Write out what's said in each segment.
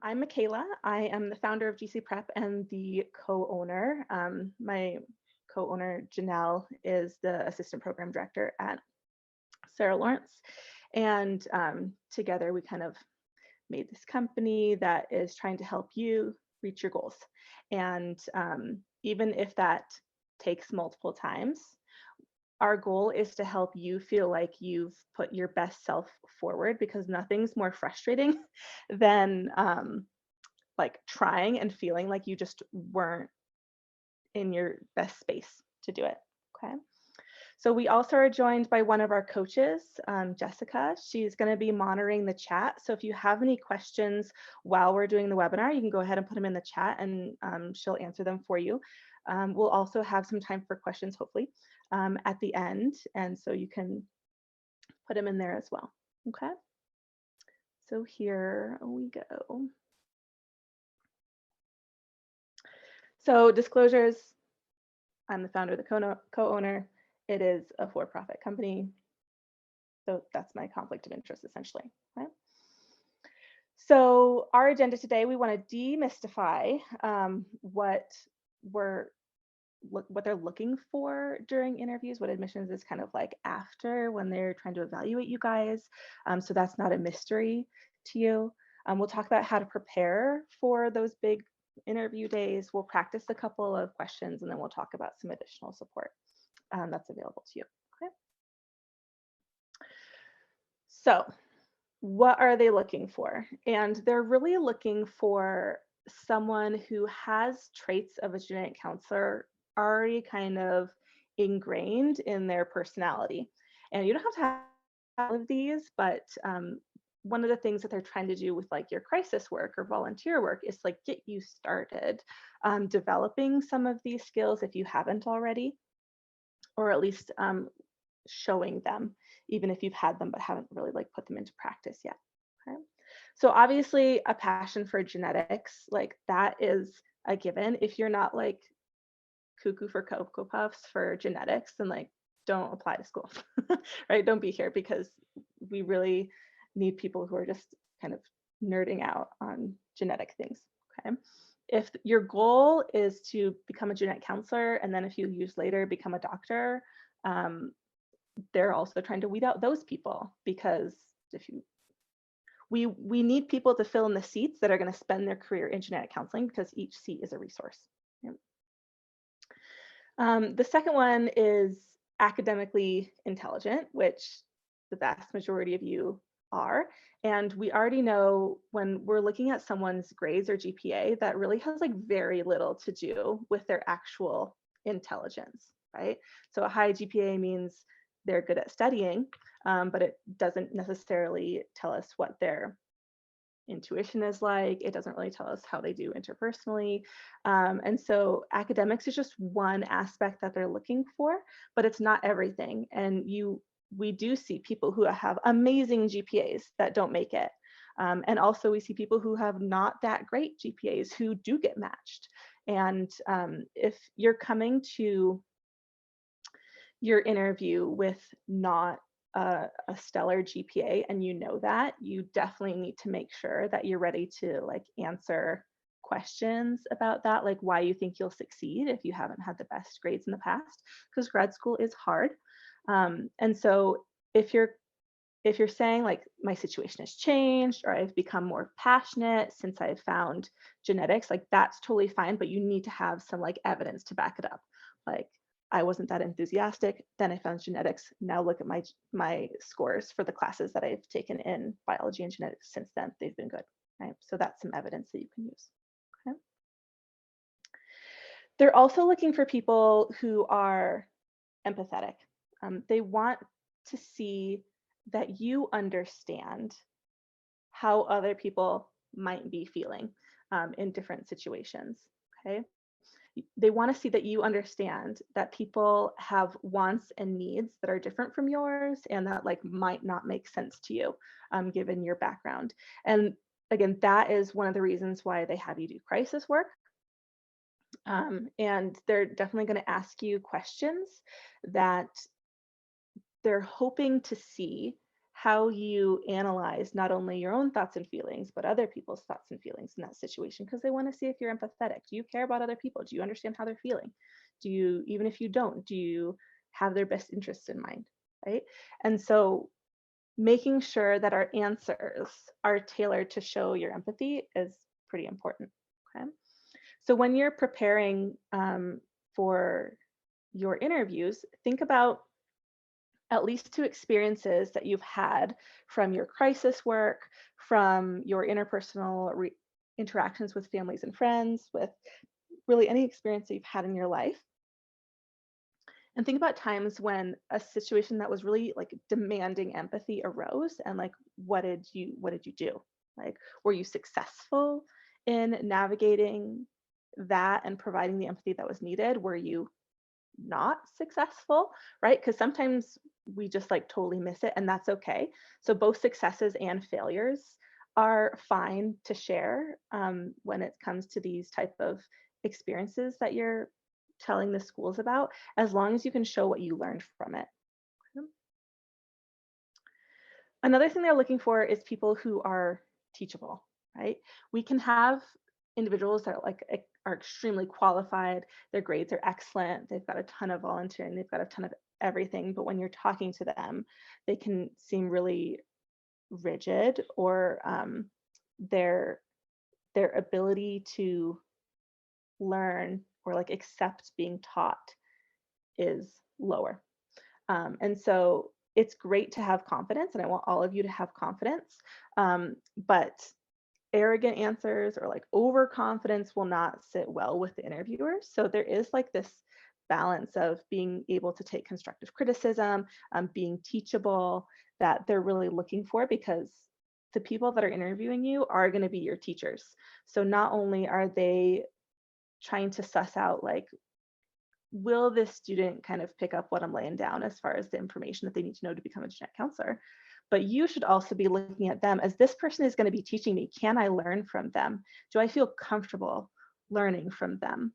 I'm Michaela. I am the founder of GC Prep and the co-owner. My co-owner, Janelle, is the assistant program director at Sarah Lawrence. And together we kind of made this company that is trying to help you reach your goals. And even if that takes multiple times, our goal is to help you feel like you've put your best self forward, because nothing's more frustrating than like trying and feeling like you just weren't in your best space to do it. Okay. So we also are joined by one of our coaches, Jessica. She's going to be monitoring the chat. So if you have any questions while we're doing the webinar, you can go ahead and put them in the chat, and she'll answer them for you. We'll also have some time for questions, hopefully, at the end. And so you can put them in there as well. Okay. So here we go. So disclosures, I'm the founder, the co-owner. It is a for-profit company. So that's my conflict of interest, essentially. Okay? So our agenda today, we want to demystify what they're looking for during interviews, what admissions is kind of like after when they're trying to evaluate you guys. So that's not a mystery to you. We'll talk about how to prepare for those big interview days. We'll practice a couple of questions, and then we'll talk about some additional support that's available to you. Okay. So what are they looking for? And they're really looking for someone who has traits of a genetic counselor already kind of ingrained in their personality. And you don't have to have all of these, but one of the things that they're trying to do with like your crisis work or volunteer work is like get you started developing some of these skills if you haven't already, or at least showing them, even if you've had them but haven't really like put them into practice yet. Okay. So obviously a passion for genetics, like that is a given. If you're not like cuckoo for Cocoa Puffs for genetics, then like don't apply to school, right? Don't be here, because we really need people who are just kind of nerding out on genetic things. Okay. If your goal is to become a genetic counselor, and then a few years later become a doctor, they're also trying to weed out those people, because if you we need people to fill in the seats that are going to spend their career in genetic counseling, because each seat is a resource. The second one is academically intelligent, which the vast majority of you are. And we already know when we're looking at someone's grades or GPA, that really has like very little to do with their actual intelligence, right? So a high GPA means they're good at studying, but it doesn't necessarily tell us what their intuition is like. It doesn't really tell us how they do interpersonally. And so academics is just one aspect that they're looking for, but it's not everything. And we do see people who have amazing GPAs that don't make it. And also we see people who have not that great GPAs who do get matched. And if you're coming to your interview with not a stellar GPA, and you know that, you definitely need to make sure that you're ready to like answer questions about that, like why you think you'll succeed if you haven't had the best grades in the past, because grad school is hard. And so if you're saying like my situation has changed, or I've become more passionate since I've found genetics, like that's totally fine, but you need to have some like evidence to back it up. Like, I wasn't that enthusiastic, then I found genetics. Now look at my scores for the classes that I've taken in biology and genetics since then. They've been good, right? So that's some evidence that you can use. Okay. They're also looking for people who are empathetic. They want to see that you understand how other people might be feeling in different situations. Okay. They want to see that you understand that people have wants and needs that are different from yours, and that like might not make sense to you given your background. And again, that is one of the reasons why they have you do crisis work. And they're definitely going to ask you questions that they're hoping to see how you analyze not only your own thoughts and feelings, but other people's thoughts and feelings in that situation, because they want to see if you're empathetic. Do you care about other people? Do you understand how they're feeling? Do you, even if you don't, do you have their best interests in mind? Right. And so making sure that our answers are tailored to show your empathy is pretty important. Okay. So when you're preparing for your interviews, think about at least two experiences that you've had from your crisis work, from your interpersonal interactions with families and friends, with really any experience that you've had in your life. And think about times when a situation that was really like demanding empathy arose, and like what did you do? Like, were you successful in navigating that and providing the empathy that was needed? Were you not successful, right? Because sometimes we just like totally miss it, and that's okay. So both successes and failures are fine to share when it comes to these type of experiences that you're telling the schools about, as long as you can show what you learned from it. Another thing they're looking for is people who are teachable, right? We can have individuals that are extremely qualified, their grades are excellent, they've got a ton of volunteering, they've got a ton of everything, but when you're talking to them, they can seem really rigid, or their their ability to learn or like accept being taught is lower. And so it's great to have confidence, and I want all of you to have confidence. But arrogant answers or like overconfidence will not sit well with the interviewers. So there is like this balance of being able to take constructive criticism, being teachable, that they're really looking for, because the people that are interviewing you are going to be your teachers. So not only are they trying to suss out like, will this student kind of pick up what I'm laying down as far as the information that they need to know to become a genetic counselor? But you should also be looking at them as, this person is going to be teaching me. Can I learn from them? Do I feel comfortable learning from them?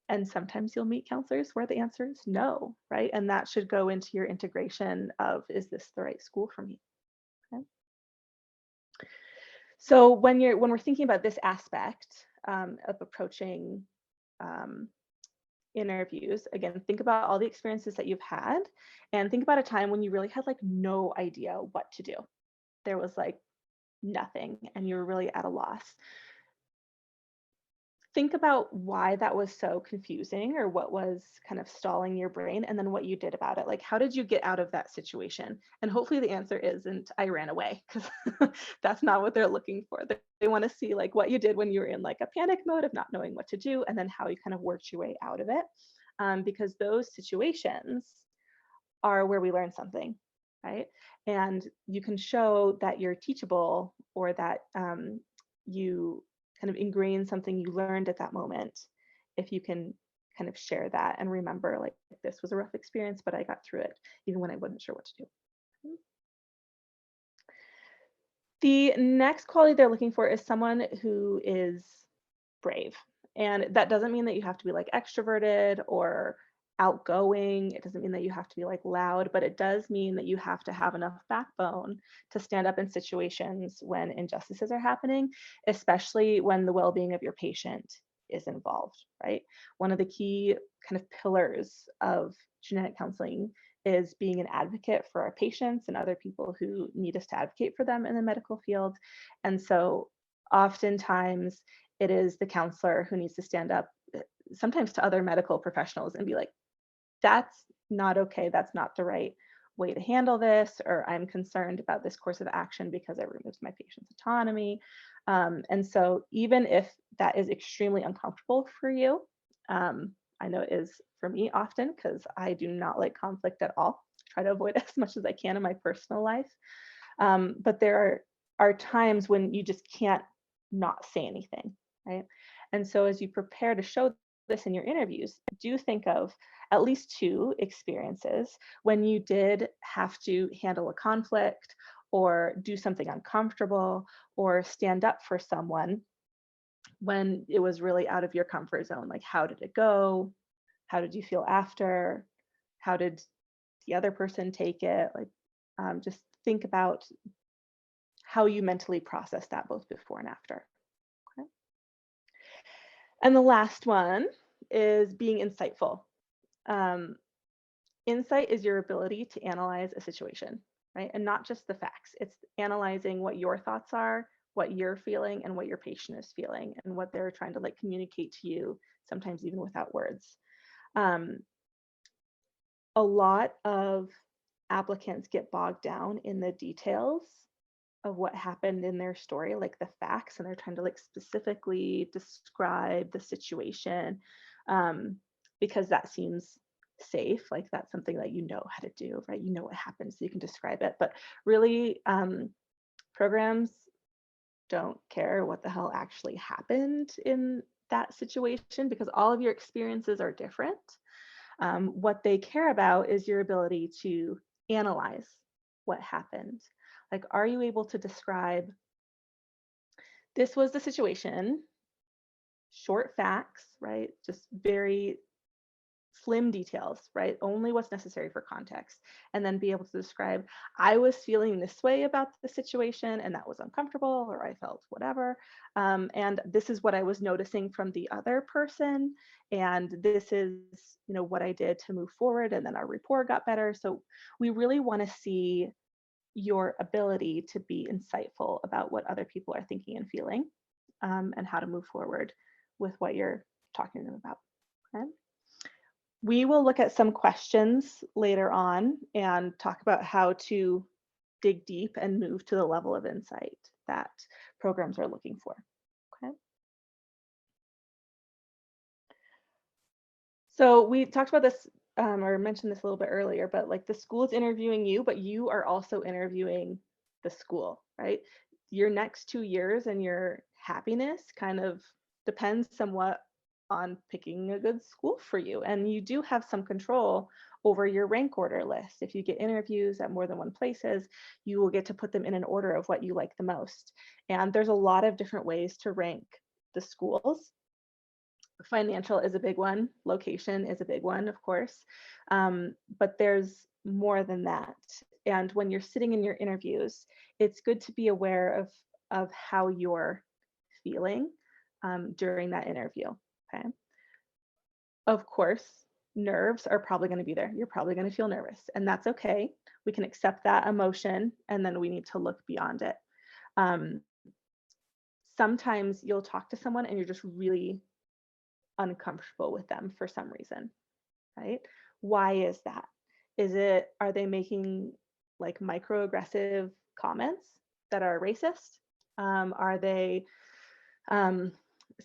And sometimes you'll meet counselors where the answer is no, right? And that should go into your integration of, is this the right school for me? Okay. So when we're thinking about this aspect of approaching interviews, again, think about all the experiences that you've had, and think about a time when you really had like no idea what to do. There was like nothing and you were really at a loss. Think about why that was so confusing, or what was kind of stalling your brain, and then what you did about it. Like, how did you get out of that situation? And hopefully the answer isn't, I ran away, because that's not what they're looking for. They want to see like what you did when you were in like a panic mode of not knowing what to do, and then how you kind of worked your way out of it. Because those situations are where we learn something, right? And you can show that you're teachable, or that you kind of ingrain something you learned at that moment, if you can kind of share that and remember, like, this was a rough experience, but I got through it, even when I wasn't sure what to do. The next quality they're looking for is someone who is brave. And that doesn't mean that you have to be like extroverted or outgoing. It doesn't mean that you have to be like loud, but it does mean that you have to have enough backbone to stand up in situations when injustices are happening, especially when the well-being of your patient is involved, right? One of the key kind of pillars of genetic counseling is being an advocate for our patients and other people who need us to advocate for them in the medical field. And so oftentimes it is the counselor who needs to stand up, sometimes to other medical professionals, and be like, that's not okay, that's not the right way to handle this, or I'm concerned about this course of action because it removes my patient's autonomy. And so even if that is extremely uncomfortable for you, I know it is for me often, because I do not like conflict at all. I try to avoid it as much as I can in my personal life. But there are times when you just can't not say anything, right? And so as you prepare to show this in your interviews, do think of at least two experiences when you did have to handle a conflict, or do something uncomfortable, or stand up for someone when it was really out of your comfort zone. Like, how did it go? How did you feel after? How did the other person take it? Like, Just think about how you mentally process that both before and after. Okay. And the last one is being insightful. Um, Insight is your ability to analyze a situation, right? And not just the facts. It's analyzing what your thoughts are, what you're feeling, and what your patient is feeling, and what they're trying to like communicate to you, sometimes even without words. Um, a lot of applicants get bogged down in the details of what happened in their story, like the facts, and they're trying to like specifically describe the situation, um, because that seems safe, like that's something that you know how to do, right? You know what happened, so you can describe it. But really, programs don't care what the hell actually happened in that situation because all of your experiences are different. What they care about is your ability to analyze what happened. Like, are you able to describe this was the situation, short facts, right? Just very slim details, right? Only what's necessary for context. And then be able to describe, I was feeling this way about the situation and that was uncomfortable, or I felt whatever. And this is what I was noticing from the other person. And this is, what I did to move forward. And then our rapport got better. So we really want to see your ability to be insightful about what other people are thinking and feeling, and how to move forward with what you're talking to them about. Okay. We will look at some questions later on and talk about how to dig deep and move to the level of insight that programs are looking for. Okay. So we talked about this, or mentioned this a little bit earlier, but like the school is interviewing you, but you are also interviewing the school, right? Your next 2 years and your happiness kind of depends somewhat on picking a good school for you. And you do have some control over your rank order list. If you get interviews at more than one places, you will get to put them in an order of what you like the most. And there's a lot of different ways to rank the schools. Financial is a big one. Location is a big one, of course. But there's more than that. And when you're sitting in your interviews, it's good to be aware of how you're feeling during that interview. Okay. Of course, nerves are probably going to be there. You're probably going to feel nervous, and that's okay. We can accept that emotion, and then we need to look beyond it. Um, Sometimes you'll talk to someone and you're just really uncomfortable with them for some reason, right? Why is that? Are they making like microaggressive comments that are racist? Are they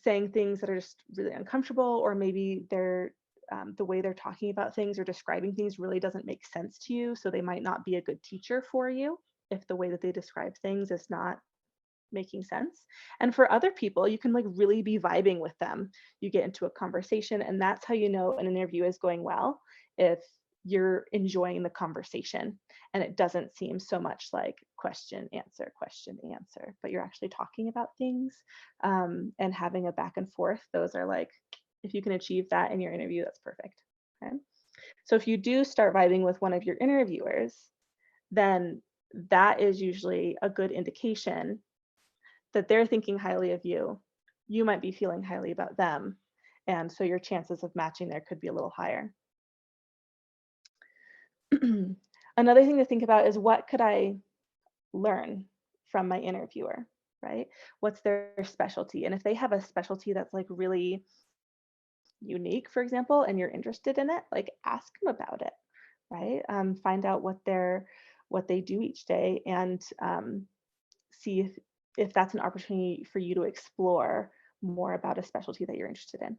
saying things that are just really uncomfortable, or maybe they're the way they're talking about things or describing things really doesn't make sense to you, so they might not be a good teacher for you if the way that they describe things is not making sense. And for other people, you can like really be vibing with them. You get into a conversation, and that's how you know an interview is going well, if you're enjoying the conversation and it doesn't seem so much like question answer, but you're actually talking about things, and having a back and forth. Those are like, if you can achieve that in your interview, that's perfect. Okay. So if you do start vibing with one of your interviewers, then that is usually a good indication that they're thinking highly of you. You might be feeling highly about them. And so your chances of matching there could be a little higher. Another thing to think about is, what could I learn from my interviewer, right? What's their specialty? And if they have a specialty that's like really unique, for example, and you're interested in it, like ask them about it, right? Find out what they do each day, and see if that's an opportunity for you to explore more about a specialty that you're interested in.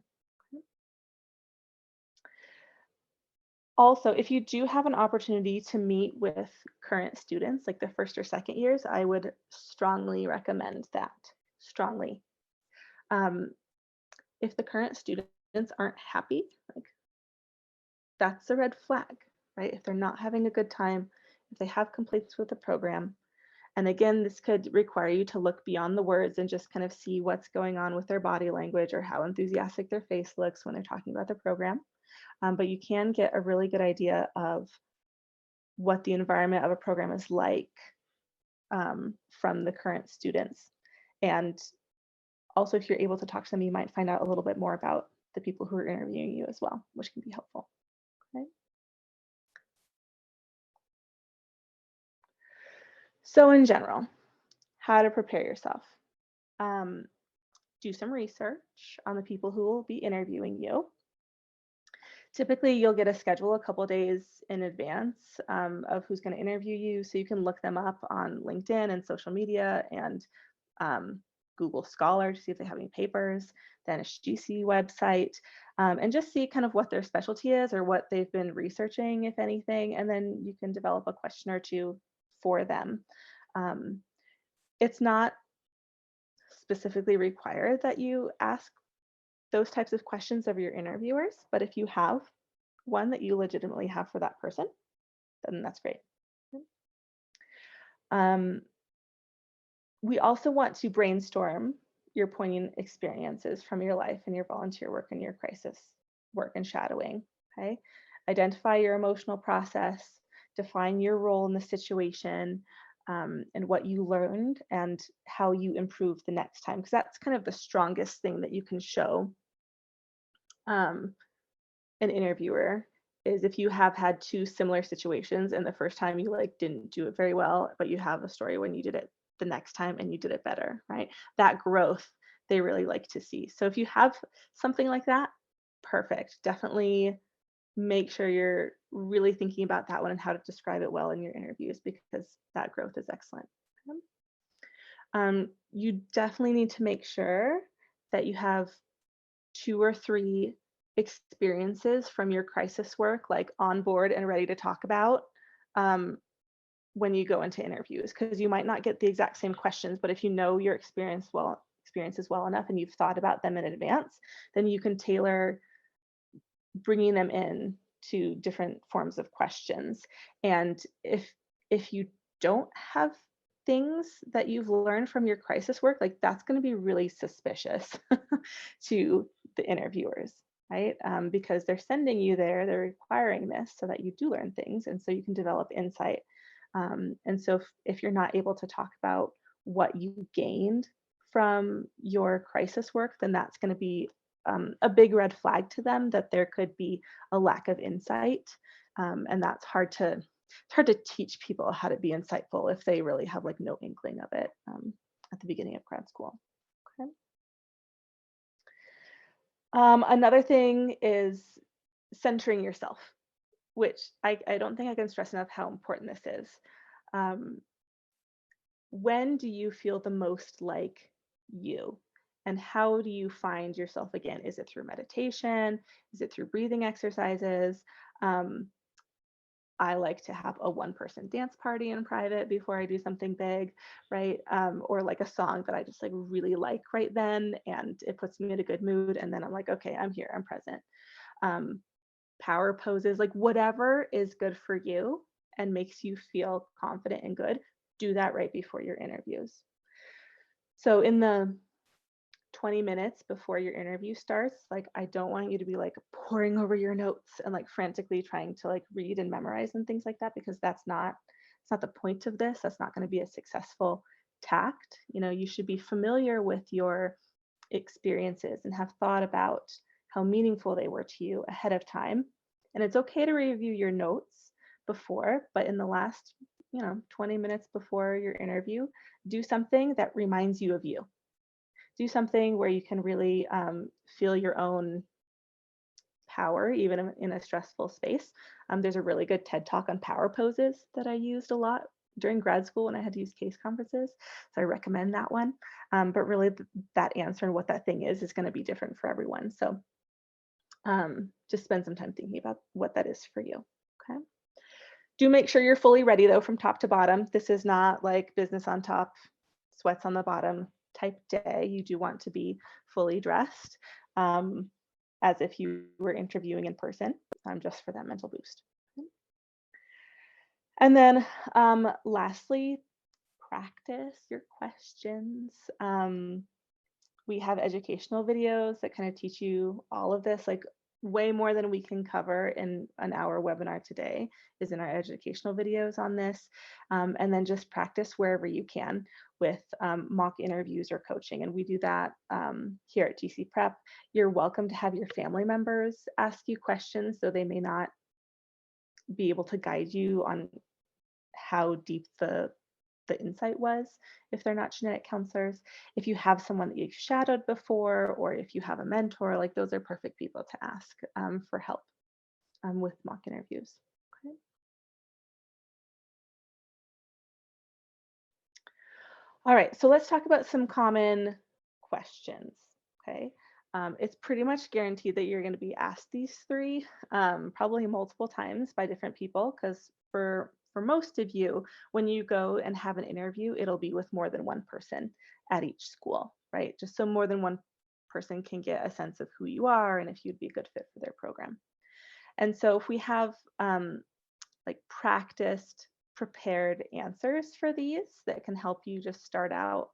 Also, if you do have an opportunity to meet with current students, like the first or second years, I would strongly recommend that. Strongly. If the current students aren't happy, like that's a red flag, right? If they're not having a good time, if they have complaints with the program. And again, this could require you to look beyond the words and just kind of see what's going on with their body language or how enthusiastic their face looks when they're talking about the program. But you can get a really good idea of what the environment of a program is like from the current students. And also, if you're able to talk to them, you might find out a little bit more about the people who are interviewing you as well, which can be helpful. Okay. So in general, how to prepare yourself. Um, do some research on the people who will be interviewing you. Typically, you'll get a schedule a couple days in advance of who's going to interview you, so you can look them up on LinkedIn and social media and Google Scholar to see if they have any papers, the NSGC website, and just see kind of what their specialty is or what they've been researching, if anything, and then you can develop a question or two for them. It's not specifically required that you ask those types of questions of your interviewers, but if you have one that you legitimately have for that person, then that's great. We also want to brainstorm your poignant experiences from your life and your volunteer work and your crisis work and shadowing, okay? Identify your emotional process, define your role in the situation, and what you learned and how you improve the next time, because that's kind of the strongest thing that you can show an interviewer is if you have had two similar situations and the first time you like didn't do it very well, but you have a story when you did it the next time and you did it better, right? That growth they really like to see. So if you have something like that, perfect. Definitely make sure you're really thinking about that one and how to describe it well in your interviews, because that growth is excellent. You definitely need to make sure that you have 2 or 3 experiences from your crisis work like on board and ready to talk about when you go into interviews, because you might not get the exact same questions, but if you know your experiences well enough and you've thought about them in advance, then you can tailor bringing them in to different forms of questions. And if you don't have things that you've learned from your crisis work, like that's going to be really suspicious to the interviewers, right? Because they're sending you there, they're requiring this so that you do learn things, and so you can develop insight. And so if you're not able to talk about what you gained from your crisis work, then that's going to be a big red flag to them that there could be a lack of insight, and that's it's hard to teach people how to be insightful if they really have like no inkling of it at the beginning of grad school. Okay. Another thing is centering yourself, which I don't think I can stress enough how important this is. When do you feel the most like you? And how do you find yourself again? Is it through meditation? Is it through breathing exercises? I like to have a one-person dance party in private before I do something big, right? Or like a song that I just like really like right then, and it puts me in a good mood. And then I'm like, okay, I'm here, I'm present. Power poses, like whatever is good for you and makes you feel confident and good, do that right before your interviews. So in the 20 minutes before your interview starts, like I don't want you to be like poring over your notes and like frantically trying to like read and memorize and things like that, because it's not the point of this. That's not going to be a successful tact. You know, you should be familiar with your experiences and have thought about how meaningful they were to you ahead of time. And it's okay to review your notes before, but in the last, 20 minutes before your interview, do something that reminds you of you. Do something where you can really feel your own power, even in a stressful space. There's a really good TED Talk on power poses that I used a lot during grad school when I had to use case conferences. So I recommend that one. But really that answer and what that thing is going to be different for everyone. So just spend some time thinking about what that is for you. Okay. Do make sure you're fully ready though from top to bottom. This is not like business on top, sweats on the bottom type day. You do want to be fully dressed as if you were interviewing in person, just for that mental boost. And then lastly, practice your questions. We have educational videos that kind of teach you all of this. Like way more than we can cover in an hour webinar today is in our educational videos on this. And then just practice wherever you can with mock interviews or coaching. And we do that here at GC Prep. You're welcome to have your family members ask you questions, though they may not be able to guide you on how deep the insight was if they're not genetic counselors. If you have someone that you've shadowed before, or if you have a mentor, like those are perfect people to ask for help with mock interviews. Okay. All right, so let's talk about some common questions. Okay. It's pretty much guaranteed that you're going to be asked these three, probably multiple times by different people, because for most of you, when you go and have an interview, it'll be with more than one person at each school, right? Just so more than one person can get a sense of who you are and if you'd be a good fit for their program. And so if we have like practiced, prepared answers for these that can help you just start out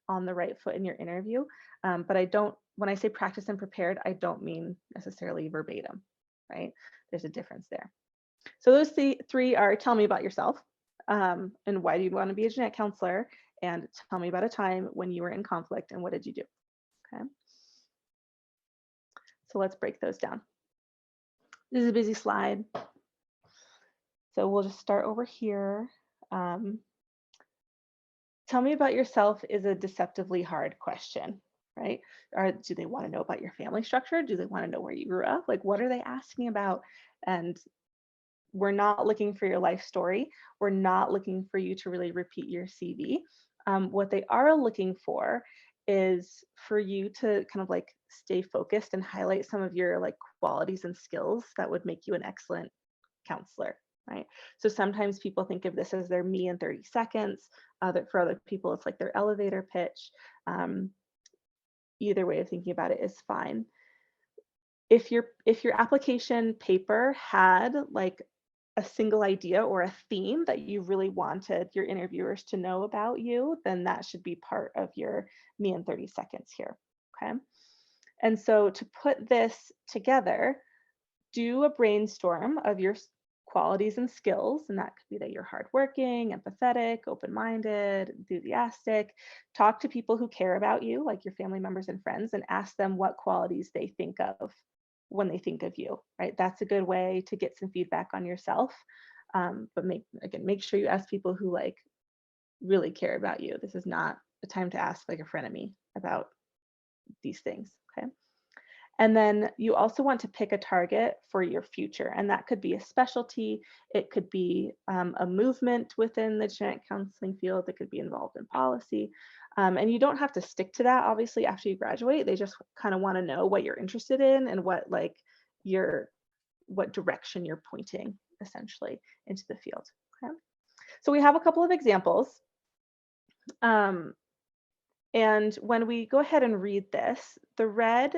on the right foot in your interview. But when I say practice and prepared, I don't mean necessarily verbatim, right? There's a difference there. So those three are: tell me about yourself, and why do you want to be a genetic counselor, and tell me about a time when you were in conflict and what did you do. Okay. So let's break those down. This is a busy slide. So we'll just start over here. Tell me about yourself is a deceptively hard question, right? Or do they want to know about your family structure? Do they want to know where you grew up? Like, what are they asking about? And we're not looking for your life story. We're not looking for you to really repeat your CV. What they are looking for is for you to kind of like stay focused and highlight some of your like qualities and skills that would make you an excellent counselor, right? So sometimes people think of this as their me in 30 seconds. For other people, it's like their elevator pitch. Either way of thinking about it is fine. If your application paper had like a single idea or a theme that you really wanted your interviewers to know about you, then that should be part of your me in 30 seconds here, okay? And so to put this together, do a brainstorm of your qualities and skills, and that could be that you're hardworking, empathetic, open-minded, enthusiastic. Talk to people who care about you, like your family members and friends, and ask them what qualities they think of when they think of you, right? That's a good way to get some feedback on yourself. But make sure you ask people who like really care about you. This is not a time to ask like a frenemy about these things, okay? And then you also want to pick a target for your future, and that could be a specialty. It could be a movement within the genetic counseling field that could be involved in policy. And you don't have to stick to that, obviously, after you graduate. They just kind of want to know what you're interested in and what direction you're pointing, essentially, into the field. Okay. So we have a couple of examples. And when we go ahead and read this, the red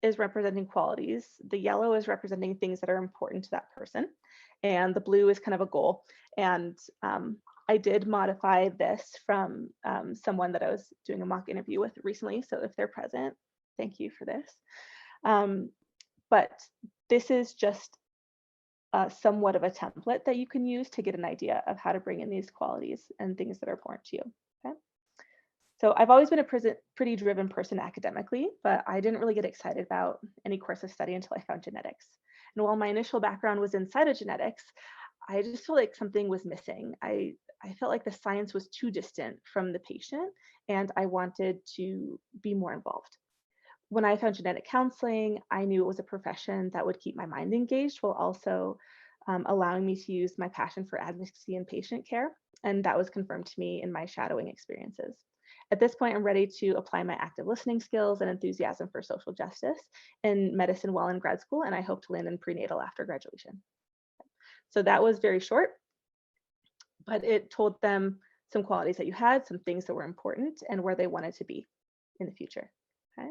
is representing qualities, the yellow is representing things that are important to that person, and the blue is kind of a goal. And I did modify this from someone that I was doing a mock interview with recently, so if they're present, thank you for this. But this is just somewhat of a template that you can use to get an idea of how to bring in these qualities and things that are important to you. Okay. So I've always been a pretty driven person academically, but I didn't really get excited about any course of study until I found genetics. And while my initial background was in cytogenetics, I just felt like something was missing. I felt like the science was too distant from the patient, and I wanted to be more involved. When I found genetic counseling, I knew it was a profession that would keep my mind engaged while also allowing me to use my passion for advocacy and patient care. And that was confirmed to me in my shadowing experiences. At this point, I'm ready to apply my active listening skills and enthusiasm for social justice in medicine while in grad school, and I hope to land in prenatal after graduation. So that was very short, but it told them some qualities that you had, some things that were important, and where they wanted to be in the future. Okay.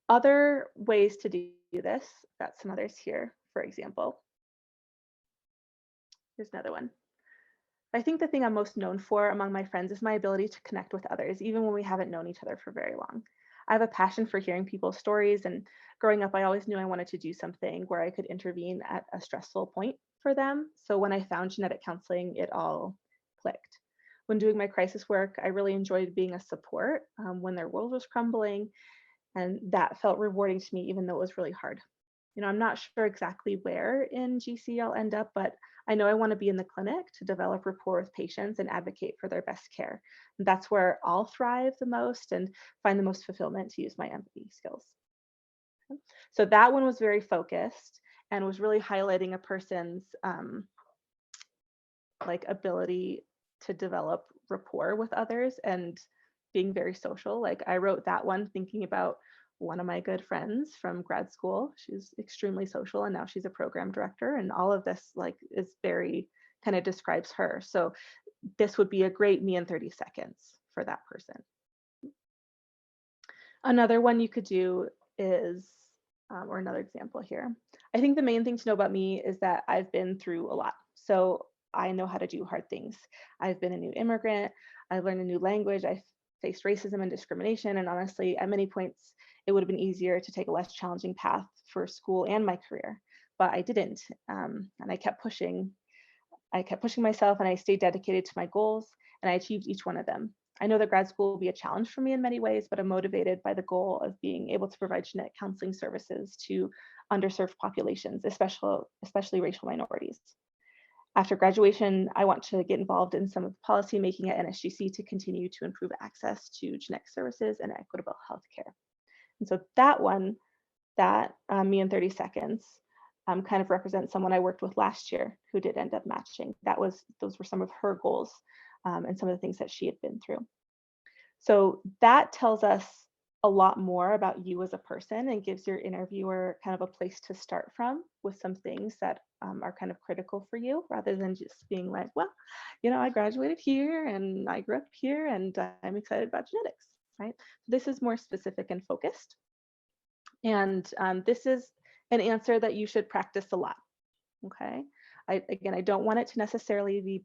Other ways to do this, got some others here, for example. Here's another one. I think the thing I'm most known for among my friends is my ability to connect with others, even when we haven't known each other for very long. I have a passion for hearing people's stories, and growing up, I always knew I wanted to do something where I could intervene at a stressful point for them. So when I found genetic counseling, it all clicked. When doing my crisis work, I really enjoyed being a support when their world was crumbling, and that felt rewarding to me, even though it was really hard. I'm not sure exactly where in GC I'll end up, but I know I want to be in the clinic to develop rapport with patients and advocate for their best care. And that's where I'll thrive the most and find the most fulfillment to use my empathy skills. So that one was very focused and was really highlighting a person's like ability to develop rapport with others and being very social. Like I wrote that one thinking about one of my good friends from grad school. She's extremely social and now she's a program director, and all of this like is very kind of describes her. So this would be a great me in 30 seconds for that person. Another one you could do is, or another example here. I think the main thing to know about me is that I've been through a lot. So I know how to do hard things. I've been a new immigrant. I've learned a new language. I've faced racism and discrimination. And honestly, at many points, it would have been easier to take a less challenging path for school and my career. But I didn't. And I kept pushing. I kept pushing myself and I stayed dedicated to my goals, and I achieved each one of them. I know that grad school will be a challenge for me in many ways, but I'm motivated by the goal of being able to provide genetic counseling services to underserved populations, especially racial minorities. After graduation, I want to get involved in some of the policy making at NSGC to continue to improve access to genetic services and equitable healthcare. And so that one, that me in 30 seconds, kind of represents someone I worked with last year who did end up matching. Those were some of her goals and some of the things that she had been through. So that tells us a lot more about you as a person and gives your interviewer kind of a place to start from with some things that are kind of critical for you, rather than just being like, well, I graduated here and I grew up here and I'm excited about genetics, right? This is more specific and focused. And this is an answer that you should practice a lot, okay? I don't want it to necessarily be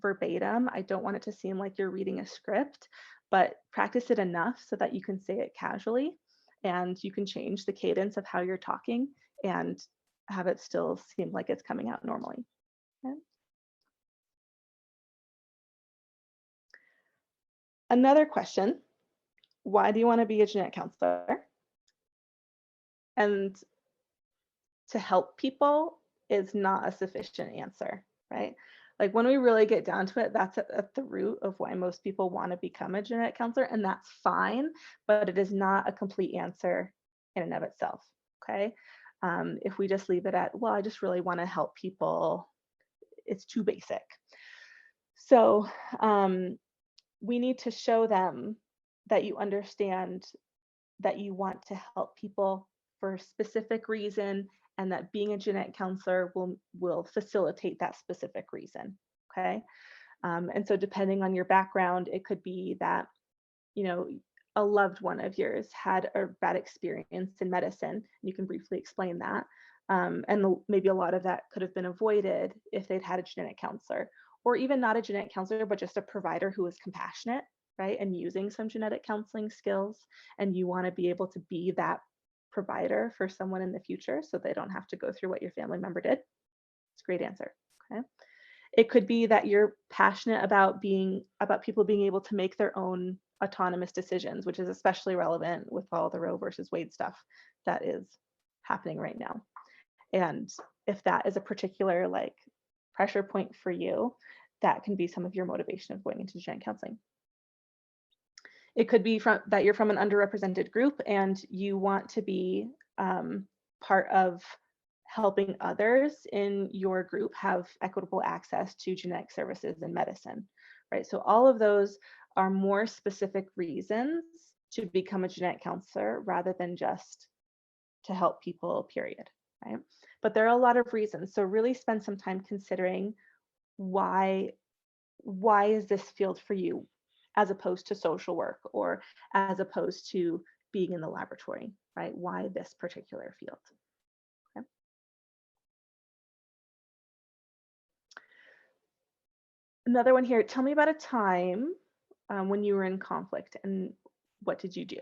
verbatim. I don't want it to seem like you're reading a script, but practice it enough so that you can say it casually and you can change the cadence of how you're talking and have it still seem like it's coming out normally. Okay? Another question, why do you want to be a genetic counselor? And to help people is not a sufficient answer, right? Like when we really get down to it, that's at the root of why most people want to become a genetic counselor, and that's fine, but it is not a complete answer in and of itself, okay? If we just leave it at, well, I just really want to help people, it's too basic. So we need to show them that you understand that you want to help people for a specific reason, and that being a genetic counselor will facilitate that specific reason. Okay. And so depending on your background, it could be that, a loved one of yours had a bad experience in medicine. You can briefly explain that. And maybe a lot of that could have been avoided if they'd had a genetic counselor, or even not a genetic counselor, but just a provider who was compassionate, right? And using some genetic counseling skills. And you want to be able to be that provider for someone in the future so they don't have to go through what your family member did. It's a great answer. Okay. It could be that you're passionate about people being able to make their own autonomous decisions, which is especially relevant with all the Roe versus Wade stuff that is happening right now. And if that is a particular like pressure point for you, that can be some of your motivation of going into genetic counseling. It could be that you're from an underrepresented group and you want to be part of helping others in your group have equitable access to genetic services and medicine, right? So all of those are more specific reasons to become a genetic counselor rather than just to help people, period, right? But there are a lot of reasons. So really spend some time considering why is this field for you, as opposed to social work or as opposed to being in the laboratory, right? Why this particular field? Okay. Another one here, tell me about a time when you were in conflict and what did you do?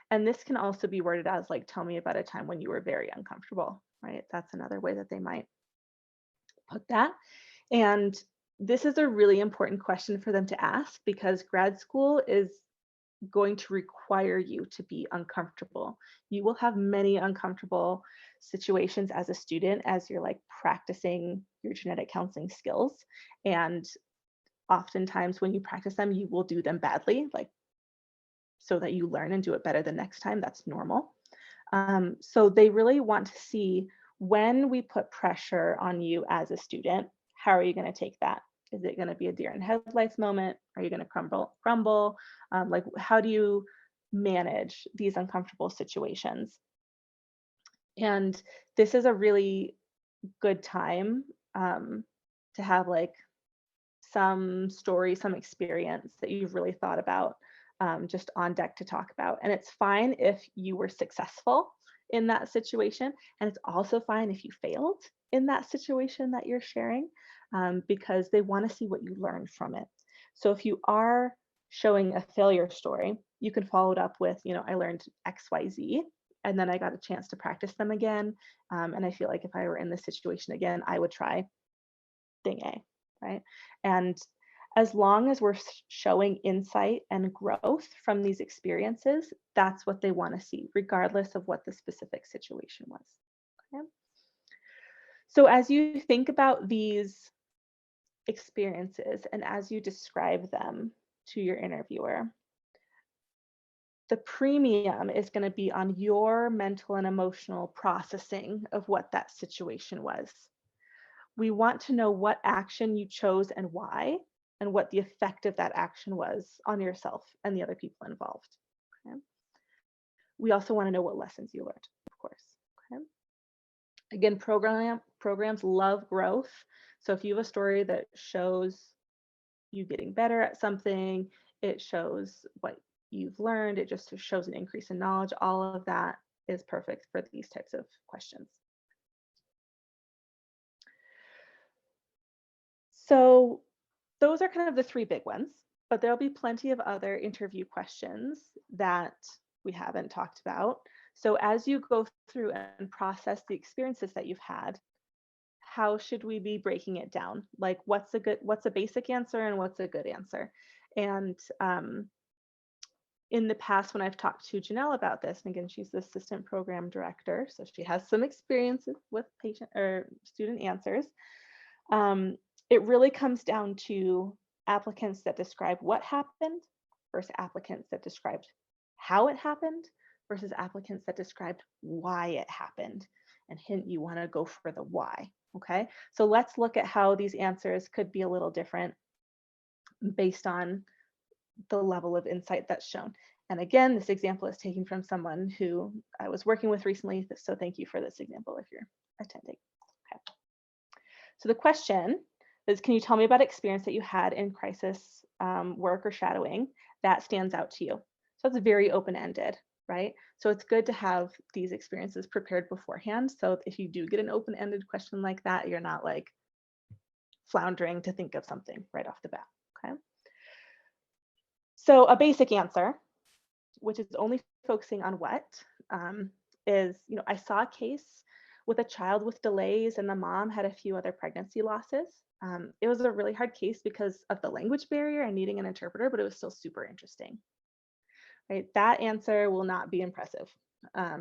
And this can also be worded as like, tell me about a time when you were very uncomfortable, right? That's another way that they might put that. And this is a really important question for them to ask because grad school is going to require you to be uncomfortable. You will have many uncomfortable situations as a student as you're like practicing your genetic counseling skills. And oftentimes when you practice them, you will do them badly, like so that you learn and do it better the next time. That's normal. So they really want to see when we put pressure on you as a student, how are you going to take that? Is it going to be a deer in headlights moment? Are you going to crumble? Like, how do you manage these uncomfortable situations? And this is a really good time to have like some story, some experience that you've really thought about just on deck to talk about. And it's fine if you were successful in that situation. And it's also fine if you failed in that situation that you're sharing because they want to see what you learned from it. So if you are showing a failure story, you can follow it up with, I learned XYZ. And then I got a chance to practice them again. And I feel like if I were in this situation again, I would try thing A, right? And as long as we're showing insight and growth from these experiences, that's what they want to see, regardless of what the specific situation was. Okay? So as you think about these experiences and as you describe them to your interviewer, the premium is going to be on your mental and emotional processing of what that situation was. We want to know what action you chose and why, and what the effect of that action was on yourself and the other people involved. Okay? We also want to know what lessons you learned, of course. Okay? Again, programs love growth. So if you have a story that shows you getting better at something, it shows what you've learned, it just shows an increase in knowledge, all of that is perfect for these types of questions. So those are kind of the three big ones, but there'll be plenty of other interview questions that we haven't talked about. So as you go through and process the experiences that you've had, how should we be breaking it down? Like what's a basic answer and what's a good answer? And in the past, when I've talked to Janelle about this, and again, she's the assistant program director, so she has some experience with patient or student answers. It really comes down to applicants that describe what happened versus applicants that described how it happened versus applicants that described why it happened. And hint, you want to go for the why. Okay, so let's look at how these answers could be a little different based on the level of insight that's shown. And again, this example is taken from someone who I was working with recently, so thank you for this example if you're attending. Okay. So the question is, can you tell me about experience that you had in crisis work or shadowing that stands out to you? So it's very open-ended, right? So it's good to have these experiences prepared beforehand. So if you do get an open-ended question like that, you're not like floundering to think of something right off the bat, okay? So a basic answer, which is only focusing on what, is, I saw a case with a child with delays and the mom had a few other pregnancy losses. It was a really hard case because of the language barrier and needing an interpreter, but it was still super interesting. Right? That answer will not be impressive.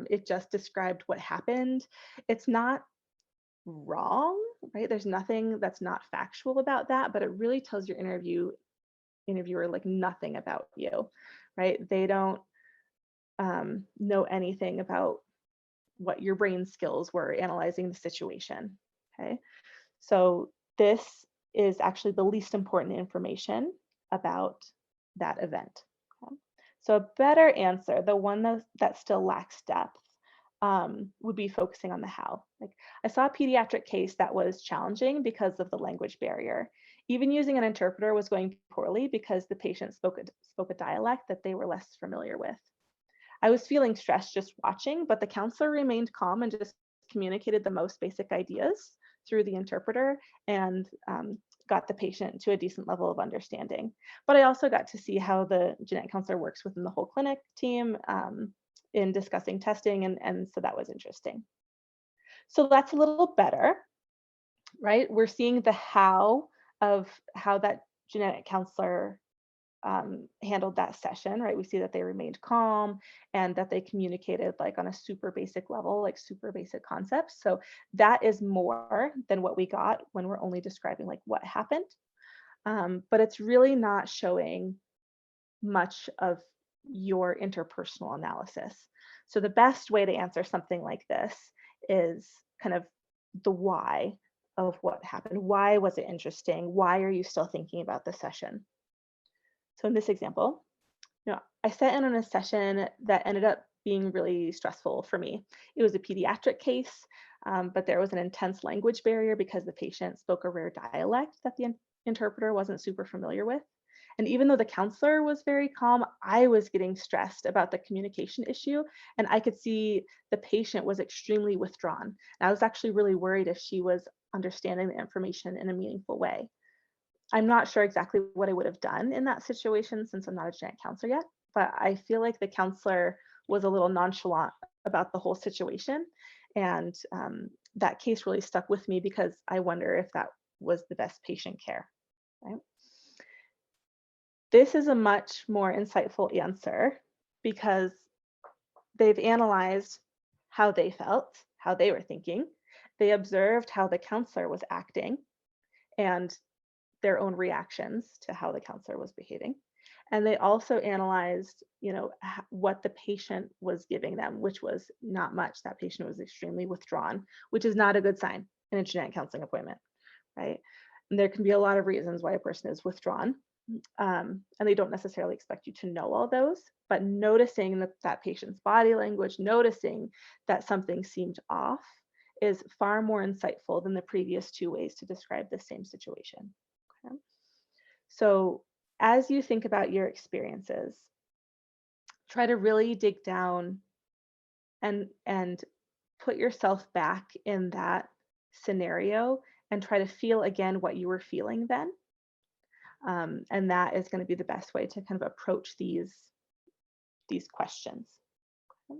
It just described what happened. It's not wrong, right? There's nothing that's not factual about that, but it really tells your interviewer like nothing about you, right? They don't know anything about what your brain skills were analyzing the situation. Okay, so this is actually the least important information about that event. Okay? So a better answer, the one that still lacks depth, would be focusing on the how. Like I saw a pediatric case that was challenging because of the language barrier. Even using an interpreter was going poorly because the patient spoke a dialect that they were less familiar with. I was feeling stressed just watching, but the counselor remained calm and just communicated the most basic ideas through the interpreter and got the patient to a decent level of understanding. But I also got to see how the genetic counselor works within the whole clinic team in discussing testing, and so that was interesting. So that's a little better, right? We're seeing the how of how that genetic counselor handled that session, right? We see that they remained calm and that they communicated like on a super basic level, like super basic concepts. So that is more than what we got when we're only describing like what happened. But it's really not showing much of your interpersonal analysis. So the best way to answer something like this is kind of the why of what happened. Why was it interesting? Why are you still thinking about the session? So in this example, I sat in on a session that ended up being really stressful for me. It was a pediatric case, but there was an intense language barrier because the patient spoke a rare dialect that the interpreter wasn't super familiar with. And even though the counselor was very calm, I was getting stressed about the communication issue. And I could see the patient was extremely withdrawn. And I was actually really worried if she was understanding the information in a meaningful way. I'm not sure exactly what I would have done in that situation since I'm not a genetic counselor yet, but I feel like the counselor was a little nonchalant about the whole situation. And that case really stuck with me because I wonder if that was the best patient care, right? This is a much more insightful answer because they've analyzed how they felt, how they were thinking. They observed how the counselor was acting and their own reactions to how the counselor was behaving. And they also analyzed, what the patient was giving them, which was not much. That patient was extremely withdrawn, which is not a good sign in a genetic counseling appointment, right? And there can be a lot of reasons why a person is withdrawn. And they don't necessarily expect you to know all those, but noticing that patient's body language, noticing that something seemed off is far more insightful than the previous two ways to describe the same situation. Okay? So as you think about your experiences, try to really dig down and put yourself back in that scenario and try to feel again what you were feeling then. And that is going to be the best way to kind of approach these questions. Okay.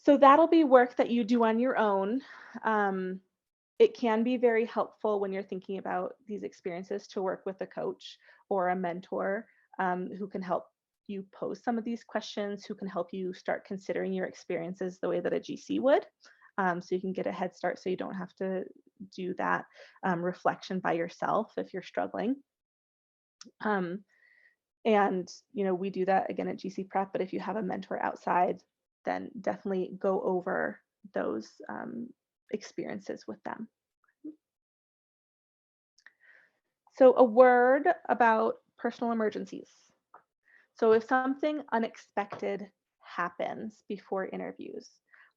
So that'll be work that you do on your own. It can be very helpful when you're thinking about these experiences to work with a coach or a mentor who can help you pose some of these questions, who can help you start considering your experiences the way that a GC would. So you can get a head start so you don't have to do that reflection by yourself if you're struggling. And we do that again at GC Prep, but if you have a mentor outside, then definitely go over those experiences with them. So a word about personal emergencies. So if something unexpected happens before interviews,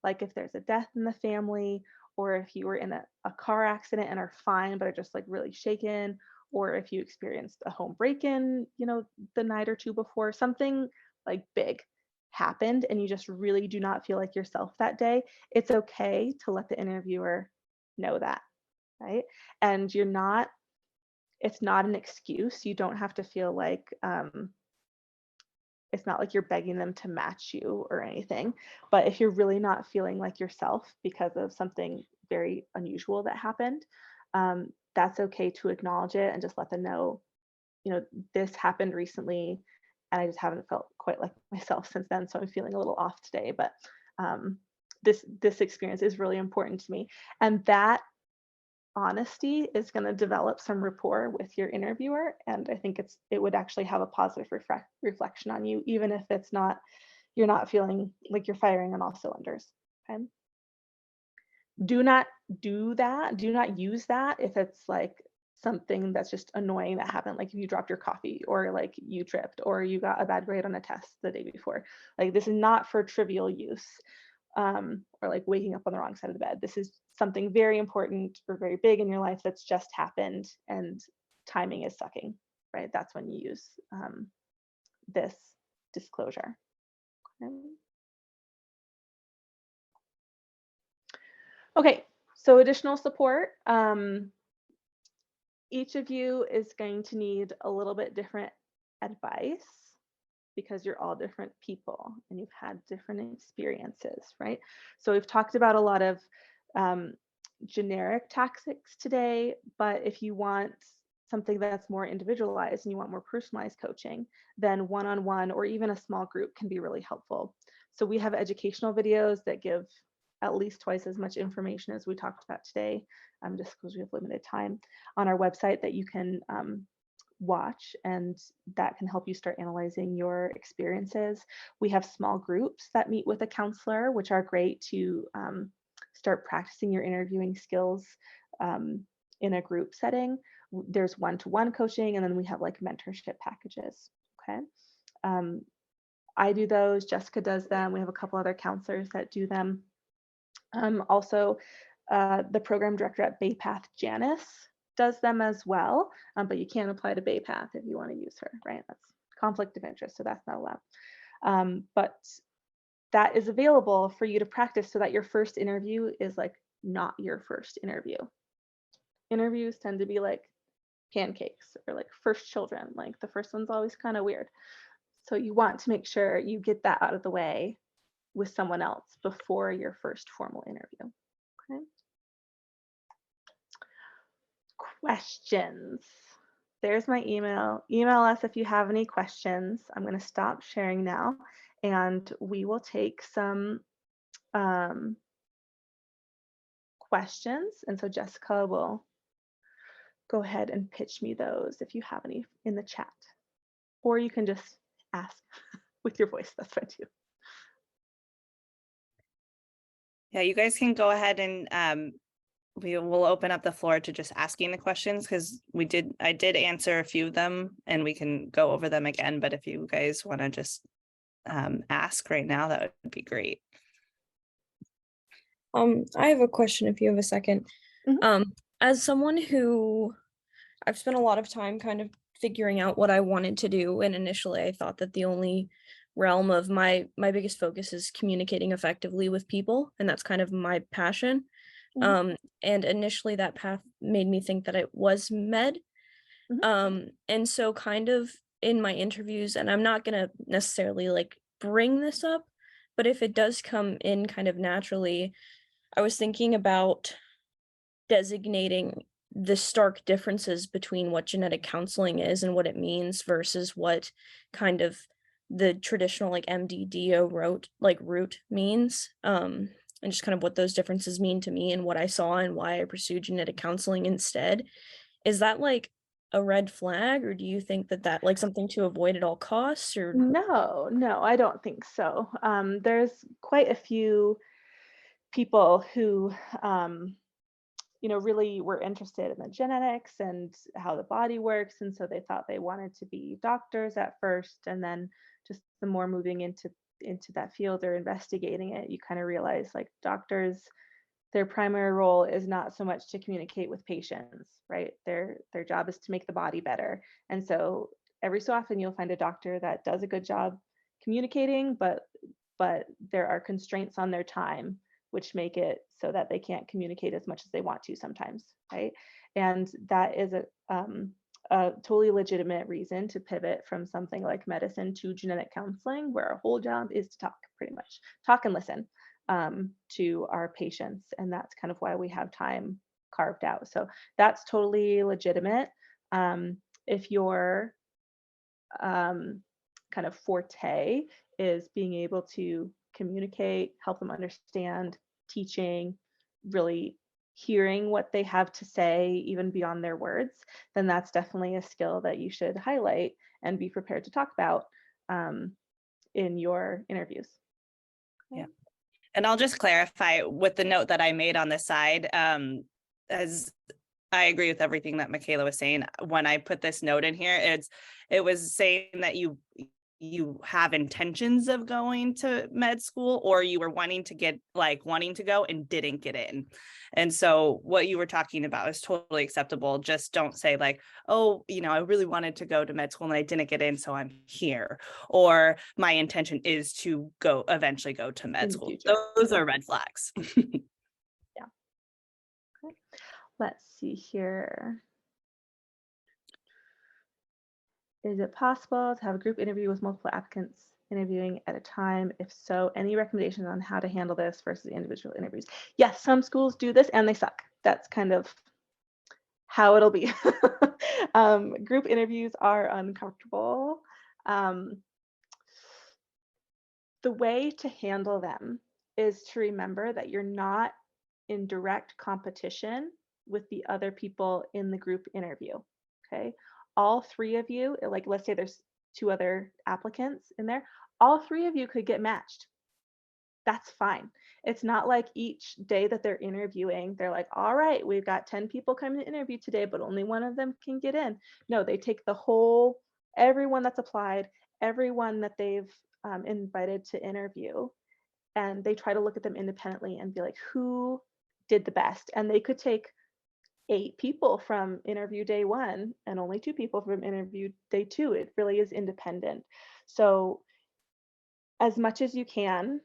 like if there's a death in the family, or if you were in a car accident and are fine but are just like really shaken, or if you experienced a home break-in, the night or two before, something like big happened and you just really do not feel like yourself that day, it's okay to let the interviewer know that, right? And it's not an excuse. You don't have to feel like it's not like you're begging them to match you or anything. But if you're really not feeling like yourself because of something very unusual that happened, that's okay to acknowledge it and just let them know, this happened recently and I just haven't felt quite like myself since then. So I'm feeling a little off today, but this experience is really important to me. And that honesty is going to develop some rapport with your interviewer, and I think it would actually have a positive reflection on you, even if you're not feeling like you're firing on all cylinders. Okay. Do not do that. Do not use that if it's like something that's just annoying that happened, like if you dropped your coffee or like you tripped or you got a bad grade on a test the day before. Like this is not for trivial use. Or like waking up on the wrong side of the bed. This is something very important or very big in your life that's just happened and timing is sucking, right? That's when you use this disclosure. Okay, so additional support. Each of you is going to need a little bit different advice. because you're all different people and you've had different experiences, right? So we've talked about a lot of generic tactics today, but if you want something that's more individualized and you want more personalized coaching, then one-on-one or even a small group can be really helpful. So we have educational videos that give at least twice as much information as we talked about today, just because we have limited time on our website that you can watch, and that can help you start analyzing your experiences. We have small groups that meet with a counselor, which are great to start practicing your interviewing skills in a group setting. There's one-to-one coaching, and then we have like mentorship packages. Okay. I do those, Jessica does them. We have a couple other counselors that do them. Also, the program director at BayPath, Janice, does them as well, but you can't apply to BayPath if you want to use her, right? That's conflict of interest, so that's not allowed. But that is available for you to practice so that your first interview is like not your first interview. Interviews tend to be like pancakes or like first children, like the first one's always kind of weird. So you want to make sure you get that out of the way with someone else before your first formal interview. Okay. Questions. There's my email. Email us if you have any questions. I'm going to stop sharing now, and we will take some questions. And so Jessica will go ahead and pitch me those if you have any in the chat, or you can just ask with your voice. That's fine too. Yeah, you guys can go ahead and we will open up the floor to just asking the questions, because I did answer a few of them and we can go over them again. But if you guys want to just ask right now, that would be great. I have a question if you have a second. As someone who I've spent a lot of time kind of figuring out what I wanted to do, and initially I thought that the only realm of my biggest focus is communicating effectively with people, and that's kind of my passion. And initially that path made me think that it was med. And so kind of in my interviews, and I'm not gonna necessarily like bring this up, but if it does come in kind of naturally, I was thinking about designating the stark differences between what genetic counseling is and what it means versus what kind of the traditional like MD-DO route means, and just kind of what those differences mean to me and what I saw and why I pursued genetic counseling instead. Is that like a red flag, or do you think that that like something to avoid at all costs? Or No, I don't think so. There's quite a few people who really were interested in the genetics and how the body works, and so they thought they wanted to be doctors at first, and then just the more moving into that field or investigating it, you kind of realize like doctors, their primary role is not so much to communicate with patients, right? Their job is to make the body better. And so every so often you'll find a doctor that does a good job communicating, but there are constraints on their time which make it so that they can't communicate as much as they want to sometimes, right? And that is a totally legitimate reason to pivot from something like medicine to genetic counseling, where our whole job is to talk, pretty much talk and listen to our patients. And that's kind of why we have time carved out. So that's totally legitimate. If your kind of forte is being able to communicate, help them understand, teaching, really hearing what they have to say, even beyond their words, then that's definitely a skill that you should highlight and be prepared to talk about in your interviews. Yeah. And I'll just clarify with the note that I made on this side, as I agree with everything that Michaela was saying. When I put this note in here, it was saying that you have intentions of going to med school, or you were wanting to go and didn't get in. And so what you were talking about is totally acceptable. Just don't say like, oh, I really wanted to go to med school and I didn't get in, so I'm here. Or my intention is to eventually go to med school. Those are red flags. Yeah. Okay. Let's see here. Is it possible to have a group interview with multiple applicants interviewing at a time? If so, any recommendations on how to handle this versus individual interviews? Yes, some schools do this and they suck. That's kind of how it'll be. Group interviews are uncomfortable. Um, the way to handle them is to remember that you're not in direct competition with the other people in the group interview. Okay. All three of you, like let's say there's 2 other applicants in there, all 3 of you could get matched. That's fine. It's not like each day that they're interviewing, they're like, all right, we've got 10 people coming to interview today, but only one of them can get in. No, they take the whole, everyone that's applied, everyone that they've invited to interview, and they try to look at them independently and be like, who did the best? And they could take 8 people from interview day 1 and only 2 people from interview day 2. It really is independent. So as much as you can,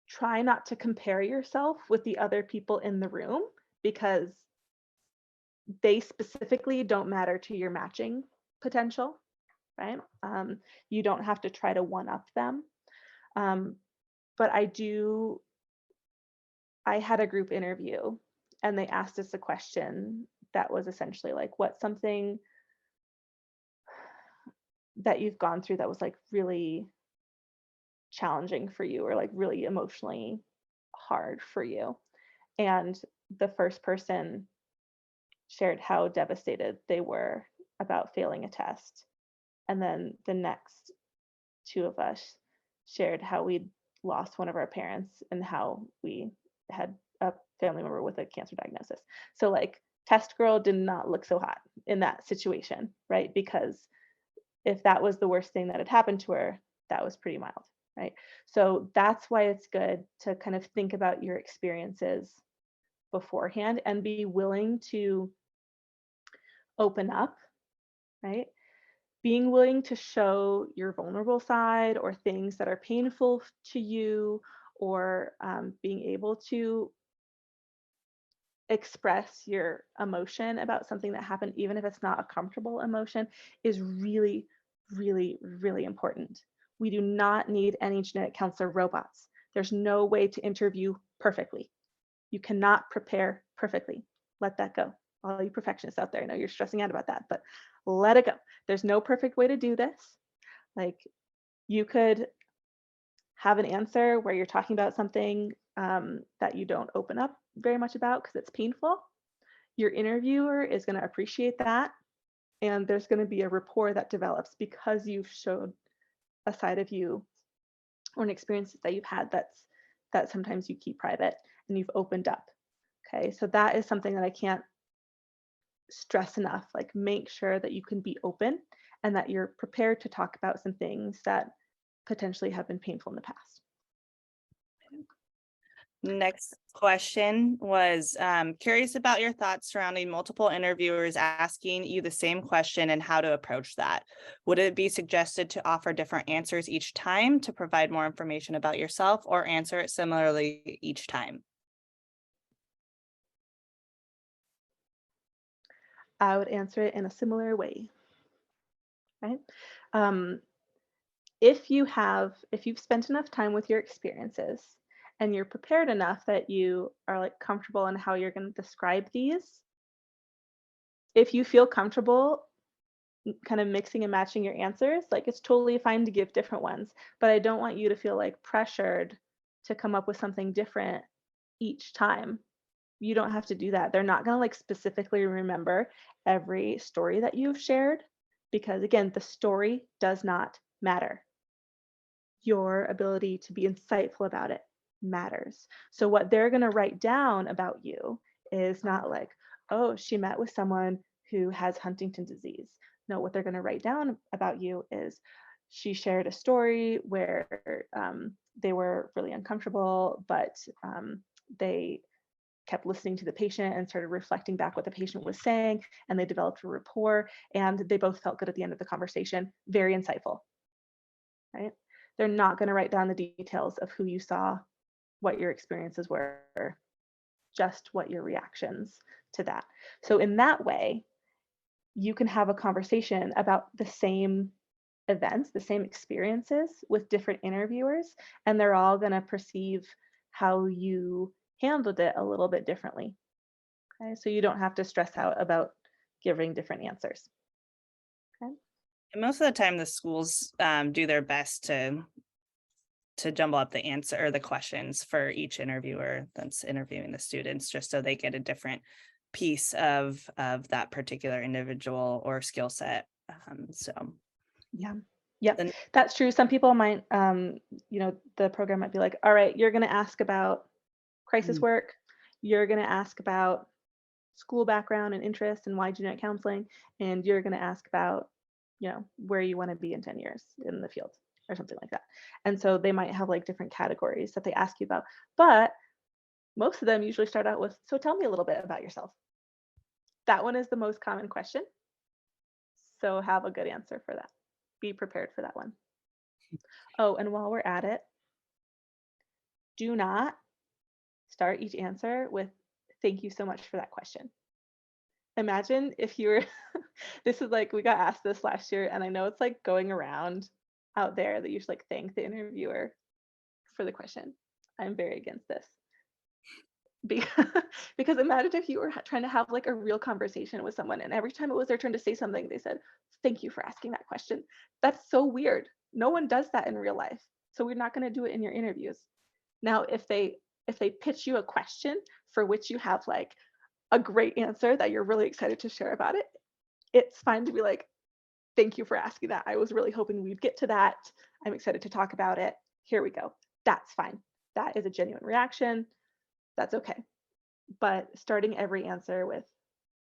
try not to compare yourself with the other people in the room, because they specifically don't matter to your matching potential, right? You don't have to try to one up them. But I had a group interview and they asked us a question that was essentially like, what's something that you've gone through that was like really challenging for you or like really emotionally hard for you? And the first person shared how devastated they were about failing a test. And then the next 2 of us shared how we'd lost one of our parents and how we had a family member with a cancer diagnosis. So like test girl did not look so hot in that situation, right? Because if that was the worst thing that had happened to her, that was pretty mild, right? So that's why it's good to kind of think about your experiences beforehand and be willing to open up, right? Being willing to show your vulnerable side or things that are painful to you, or being able to express your emotion about something that happened, even if it's not a comfortable emotion, is really, really, really important. We do not need any genetic counselor robots. There's no way to interview perfectly. You cannot prepare perfectly. Let that go. All you perfectionists out there, I know you're stressing out about that, but let it go. There's no perfect way to do this. Like you could have an answer where you're talking about something that you don't open up very much about because it's painful. Your interviewer is going to appreciate that. And there's going to be a rapport that develops because you've showed a side of you or an experience that you've had that sometimes you keep private and you've opened up. Okay, so that is something that I can't stress enough. Like make sure that you can be open and that you're prepared to talk about some things that potentially have been painful in the past. Next question was curious about your thoughts surrounding multiple interviewers asking you the same question and how to approach that. Would it be suggested to offer different answers each time to provide more information about yourself, or answer it similarly each time? I would answer it in a similar way, right? If you've spent enough time with your experiences and you're prepared enough that you are like comfortable in how you're going to describe these, if you feel comfortable kind of mixing and matching your answers, like it's totally fine to give different ones, but I don't want you to feel like pressured to come up with something different each time. You don't have to do that. They're not going to like specifically remember every story that you've shared, because again, the story does not matter. Your ability to be insightful about it matters. So what they're going to write down about you is not like, oh, she met with someone who has Huntington's disease. No, what they're going to write down about you is she shared a story where they were really uncomfortable, but they kept listening to the patient and started reflecting back what the patient was saying, and they developed a rapport, and they both felt good at the end of the conversation. Very insightful, right? They're not going to write down the details of who you saw, what your experiences were, just what your reactions to that. So in that way, you can have a conversation about the same events, the same experiences with different interviewers, and they're all going to perceive how you handled it a little bit differently. Okay, so you don't have to stress out about giving different answers. Okay. And most of the time, the schools do their best to jumble up the answer or the questions for each interviewer that's interviewing the students, just so they get a different piece of that particular individual or skill set. So Yeah. Yeah, then that's true. Some people might, the program might be like, all right, you're going to ask about crisis work. You're going to ask about school background and interest and why genetic counseling. And you're going to ask about, where you want to be in 10 years in the field or something like that. And so they might have like different categories that they ask you about. But most of them usually start out with, so tell me a little bit about yourself. That one is the most common question. So have a good answer for that. Be prepared for that one. Oh, and while we're at it, do not start each answer with, thank you so much for that question. Imagine if you were, this is like, we got asked this last year, and I know it's like going around out there that you should like thank the interviewer for the question. I'm very against this. Because imagine if you were trying to have like a real conversation with someone, and every time it was their turn to say something, they said, thank you for asking that question. That's so weird. No one does that in real life. So we're not going to do it in your interviews. Now, if they pitch you a question for which you have like a great answer that you're really excited to share about it, it's fine to be like, thank you for asking that. I was really hoping we'd get to that. I'm excited to talk about it. Here we go. That's fine. That is a genuine reaction. That's okay. But starting every answer with,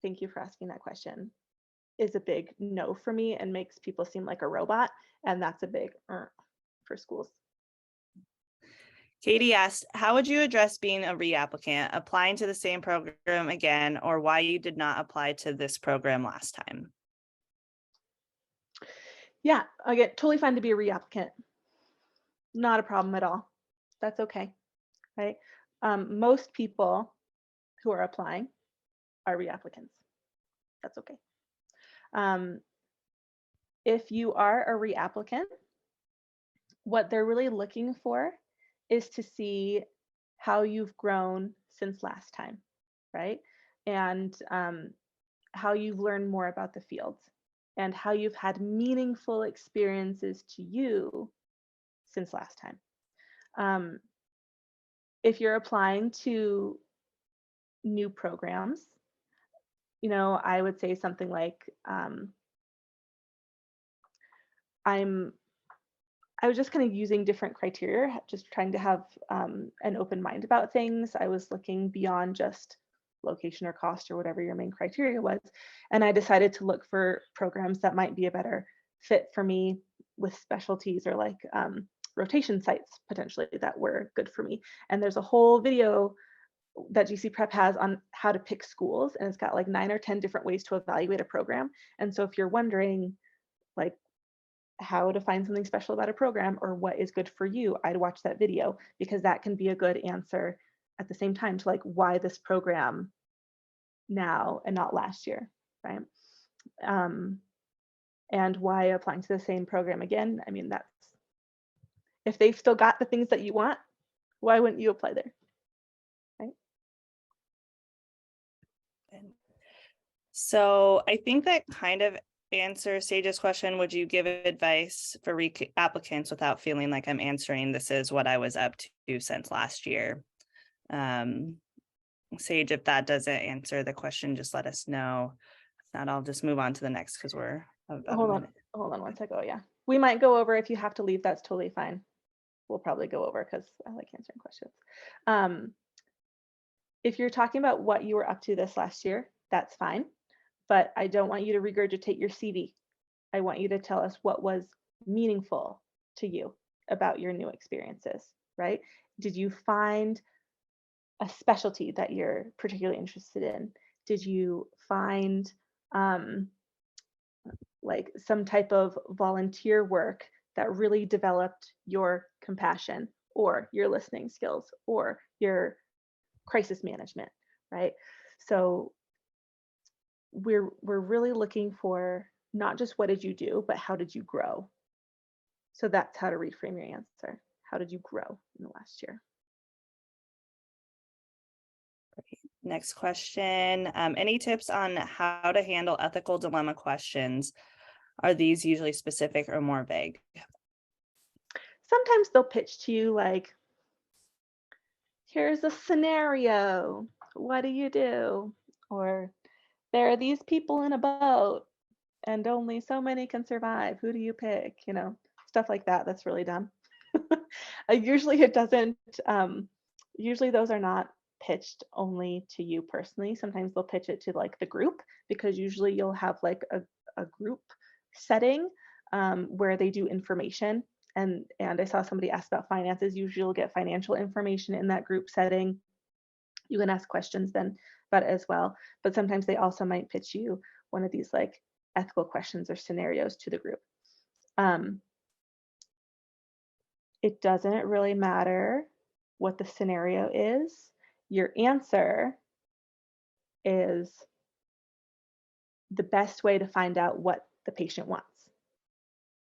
thank you for asking that question, is a big no for me and makes people seem like a robot. And that's a big for schools. Katie asked, how would you address being a reapplicant, applying to the same program again, or why you did not apply to this program last time? Yeah, again, totally fine to be a reapplicant. Not a problem at all. That's okay, right? Most people who are applying are reapplicants. That's okay. If you are a reapplicant, what they're really looking for is to see how you've grown since last time, right? And how you've learned more about the field and how you've had meaningful experiences to you since last time. If you're applying to new programs, I would say something like, I was just kind of using different criteria, just trying to have an open mind about things. I was looking beyond just location or cost or whatever your main criteria was. And I decided to look for programs that might be a better fit for me with specialties or like rotation sites potentially that were good for me. And there's a whole video that GC Prep has on how to pick schools, and it's got like 9 or 10 different ways to evaluate a program. And so if you're wondering like how to find something special about a program or what is good for you, I'd watch that video, because that can be a good answer at the same time to like why this program now and not last year, right? And why applying to the same program again. I mean, that's, if they've still got the things that you want, why wouldn't you apply there, right? So I think that kind of answers Sage's question. Would you give advice for applicants without feeling like I'm answering this is what I was up to since last year? Sage, if that doesn't answer the question, just let us know. If not, I'll just move on to the next because we're about Hold a on, minute. hold on one second. Oh yeah, we might go over. If you have to leave, that's totally fine. We'll probably go over because I like answering questions. If you're talking about what you were up to this last year, that's fine. But I don't want you to regurgitate your CV. I want you to tell us what was meaningful to you about your new experiences, right? Did you find a specialty that you're particularly interested in? Did you find like some type of volunteer work that really developed your compassion or your listening skills or your crisis management, right? So we're really looking for not just what did you do, but how did you grow? So that's how to reframe your answer. How did you grow in the last year? Next question. Any tips on how to handle ethical dilemma questions? Are these usually specific or more vague? Sometimes they'll pitch to you like, here's a scenario. What do you do? Or there are these people in a boat and only so many can survive. Who do you pick? You know, stuff like that. That's really dumb. Usually it doesn't, usually those are not pitched only to you personally. Sometimes they'll pitch it to like the group, because usually you'll have like a group setting where they do information. And I saw somebody ask about finances. Usually you'll get financial information in that group setting. You can ask questions then about it as well. But sometimes they also might pitch you one of these like ethical questions or scenarios to the group. It doesn't really matter what the scenario is. Your answer is the best way to find out what the patient wants,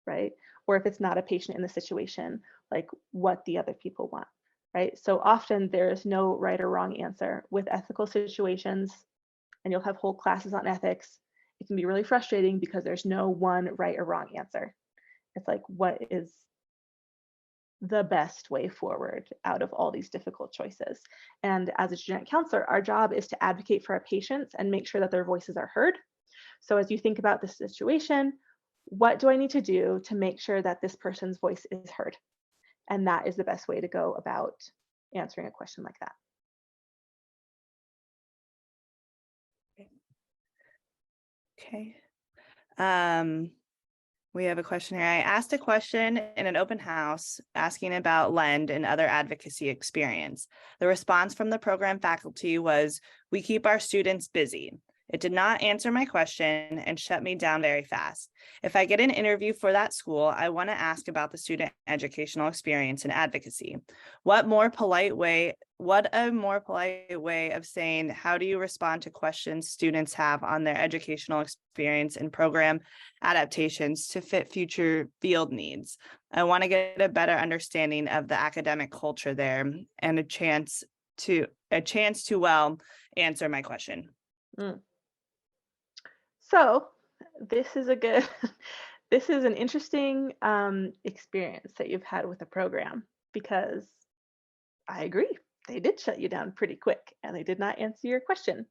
right? Or if it's not a patient in the situation, like what the other people want, right? So often there is no right or wrong answer with ethical situations, and you'll have whole classes on ethics. It can be really frustrating because there's no one right or wrong answer. It's like, what is the best way forward out of all these difficult choices? And as a genetic counselor, our job is to advocate for our patients and make sure that their voices are heard. So as you think about the situation, what do I need to do to make sure that this person's voice is heard? And that is the best way to go about answering a question like that. Okay. We have a question here. I asked a question in an open house asking about LEND and other advocacy experience. The response from the program faculty was, "We keep our students busy." It did not answer my question and shut me down very fast. If I get an interview for that school, I want to ask about the student educational experience and advocacy. What a more polite way of saying, how do you respond to questions students have on their educational experience and program adaptations to fit future field needs? I want to get a better understanding of the academic culture there and a chance to well answer my question. Mm. So this is this is an interesting experience that you've had with the program, because I agree, they did shut you down pretty quick and they did not answer your question.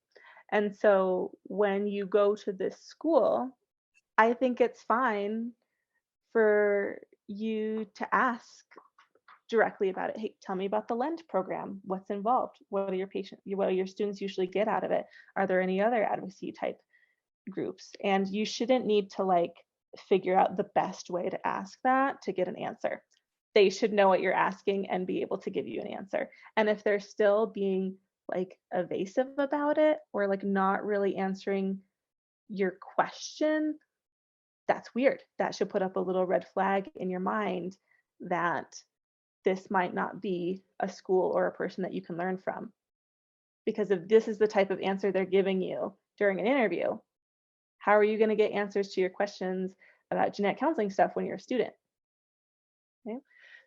And so when you go to this school, I think it's fine for you to ask directly about it. Hey, tell me about the LEND program. What's involved? What do your students usually get out of it? Are there any other advocacy type groups? And you shouldn't need to like figure out the best way to ask that to get an answer. They should know what you're asking and be able to give you an answer. And if they're still being like evasive about it, or like not really answering your question, that's weird. That should put up a little red flag in your mind that this might not be a school or a person that you can learn from. Because if this is the type of answer they're giving you during an interview, how are you going to get answers to your questions about genetic counseling stuff when you're a student? Okay.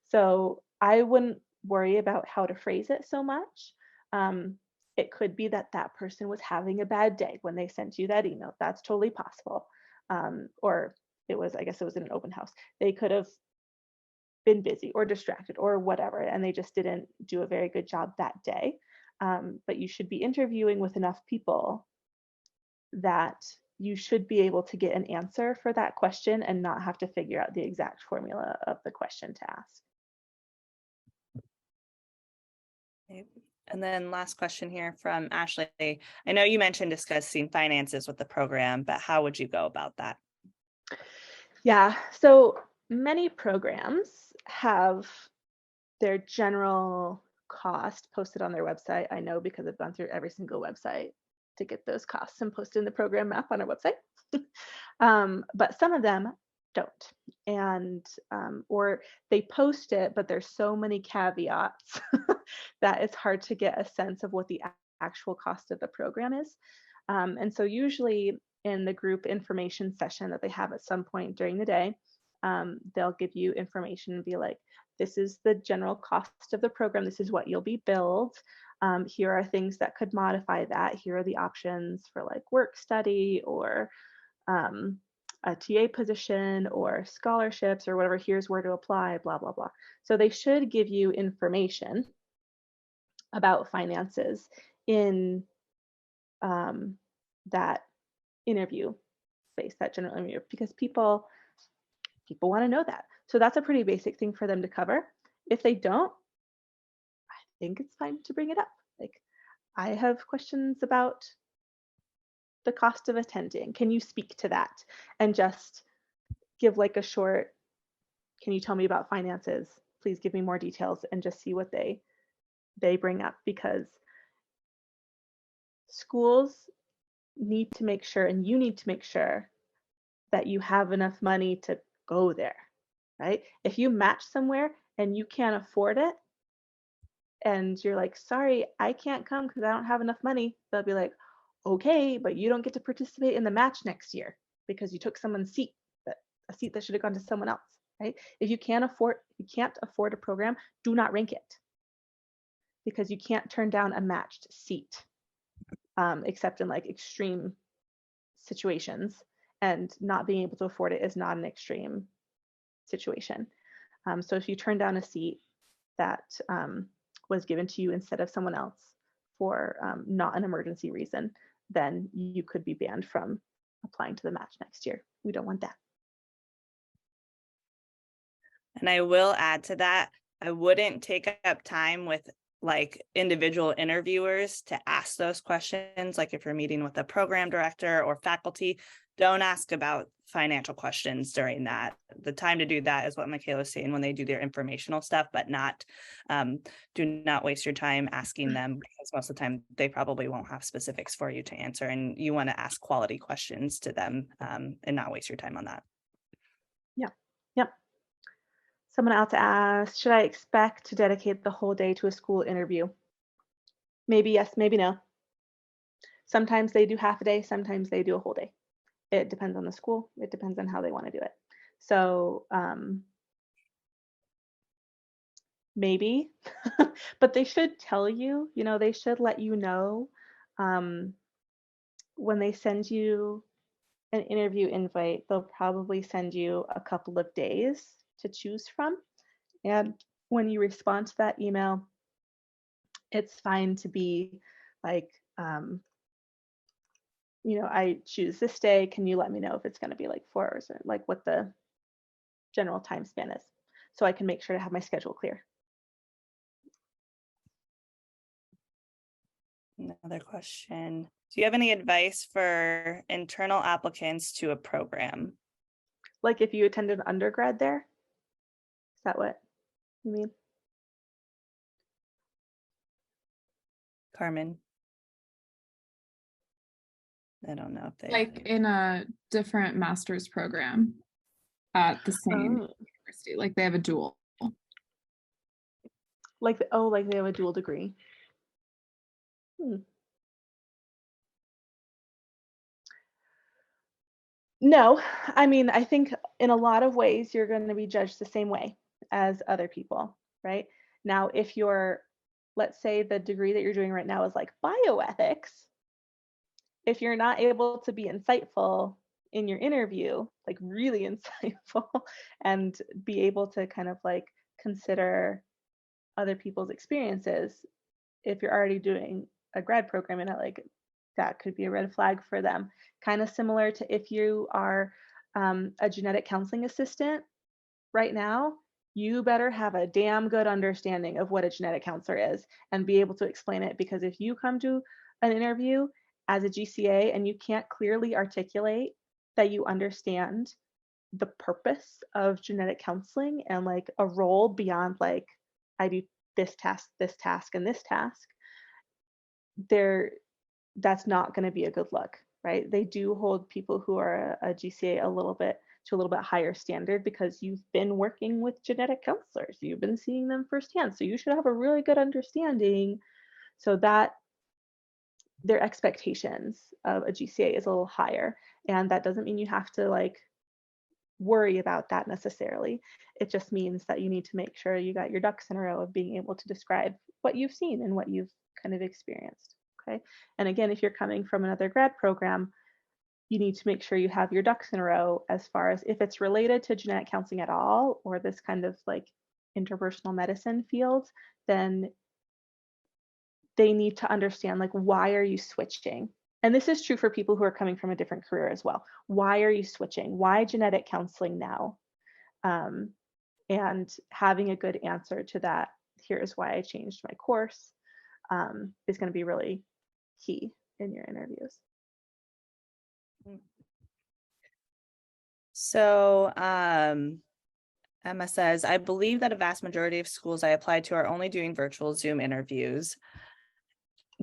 So I wouldn't worry about how to phrase it so much. It could be that that person was having a bad day when they sent you that email. That's totally possible. Or I guess it was in an open house. They could have been busy or distracted or whatever, and they just didn't do a very good job that day. But you should be interviewing with enough people that you should be able to get an answer for that question and not have to figure out the exact formula of the question to ask. Okay. And then last question here from Ashley. I know you mentioned discussing finances with the program, but how would you go about that? Yeah, so many programs have their general cost posted on their website. I know because I've gone through every single website to get those costs and posted in the program map on our website. But some of them don't, and or they post it, but there's so many caveats that it's hard to get a sense of what the actual cost of the program is. And so usually in the group information session that they have at some point during the day, they'll give you information and be like, this is the general cost of the program. This is what you'll be billed. Here are things that could modify that. Here are the options for like work study or a TA position or scholarships or whatever. Here's where to apply, blah, blah, blah. So they should give you information about finances in that interview space, that general interview, because people want to know that. So that's a pretty basic thing for them to cover. If they don't, I think it's fine to bring it up. Like, I have questions about the cost of attending. Can you speak to that? And just give like a short, can you tell me about finances? Please give me more details, and just see what they bring up, because schools need to make sure, and you need to make sure, that you have enough money to go there, right? If you match somewhere and you can't afford it, and you're like, sorry, I can't come because I don't have enough money, they'll be like, okay, but you don't get to participate in the match next year because you took someone's seat, a seat that should have gone to someone else, right? If you can't afford a program, do not rank it, because you can't turn down a matched seat, except in like extreme situations, and not being able to afford it is not an extreme situation. So if you turn down a seat that was given to you instead of someone else for not an emergency reason, then you could be banned from applying to the match next year. We don't want that. And I will add to that, I wouldn't take up time with like individual interviewers to ask those questions. Like if you're meeting with a program director or faculty, don't ask about financial questions during that. The time to do that is what Michaela was saying, when they do their informational stuff, but not, do not waste your time asking them, because most of the time they probably won't have specifics for you to answer, and you want to ask quality questions to them, and not waste your time on that. Yep. Someone else asked, should I expect to dedicate the whole day to a school interview? Maybe yes, maybe no. Sometimes they do half a day, sometimes they do a whole day. It depends on the school. It depends on how they want to do it. So maybe, but they should tell you, they should let you know when they send you an interview invite. They'll probably send you a couple of days to choose from. And when you respond to that email, it's fine to be like, I choose this day. Can you let me know if it's going to be like 4 hours, or like what the general time span is, so I can make sure to have my schedule clear. Another question. Do you have any advice for internal applicants to a program? Like if you attended undergrad there? Is that what you mean? Carmen? I don't know if they like in a different master's program at the same university, like they have a dual. Like they have a dual degree. No, I mean, I think in a lot of ways you're going to be judged the same way as other people, right? Now, if let's say the degree that you're doing right now is like bioethics, if you're not able to be insightful in your interview, like really insightful, and be able to kind of like consider other people's experiences, if you're already doing a grad program in it, like that could be a red flag for them. Kind of similar to if you are a genetic counseling assistant right now, you better have a damn good understanding of what a genetic counselor is and be able to explain it, because if you come to an interview as a GCA and you can't clearly articulate that you understand the purpose of genetic counseling and like a role beyond like, I do this task, and this task, that's not going to be a good look, right? They do hold people who are a GCA a little bit higher standard, because you've been working with genetic counselors, you've been seeing them firsthand, so you should have a really good understanding. So that their expectations of a GCA is a little higher. And that doesn't mean you have to like worry about that necessarily. It just means that you need to make sure you got your ducks in a row of being able to describe what you've seen and what you've kind of experienced. Okay. And again, if you're coming from another grad program, you need to make sure you have your ducks in a row as far as if it's related to genetic counseling at all, or this kind of like interpersonal medicine field, then they need to understand like, why are you switching? And this is true for people who are coming from a different career as well. Why are you switching? Why genetic counseling now? And having a good answer to that, here's why I changed my course, is going to be really key in your interviews. So Emma says, I believe that a vast majority of schools I applied to are only doing virtual Zoom interviews.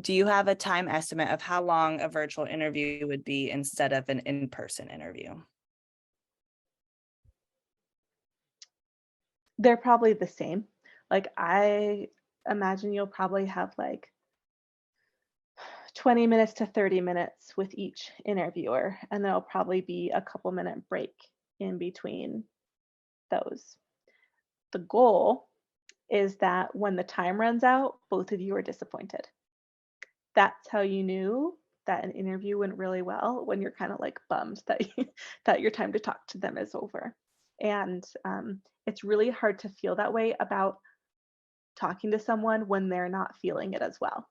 Do you have a time estimate of how long a virtual interview would be instead of an in-person interview? They're probably the same. Like I imagine you'll probably have like 20 minutes to 30 minutes with each interviewer, and there'll probably be a couple minute break in between those. The goal is that when the time runs out, both of you are disappointed. That's how you knew that an interview went really well, when you're kind of like bummed that that your time to talk to them is over. And it's really hard to feel that way about talking to someone when they're not feeling it as well,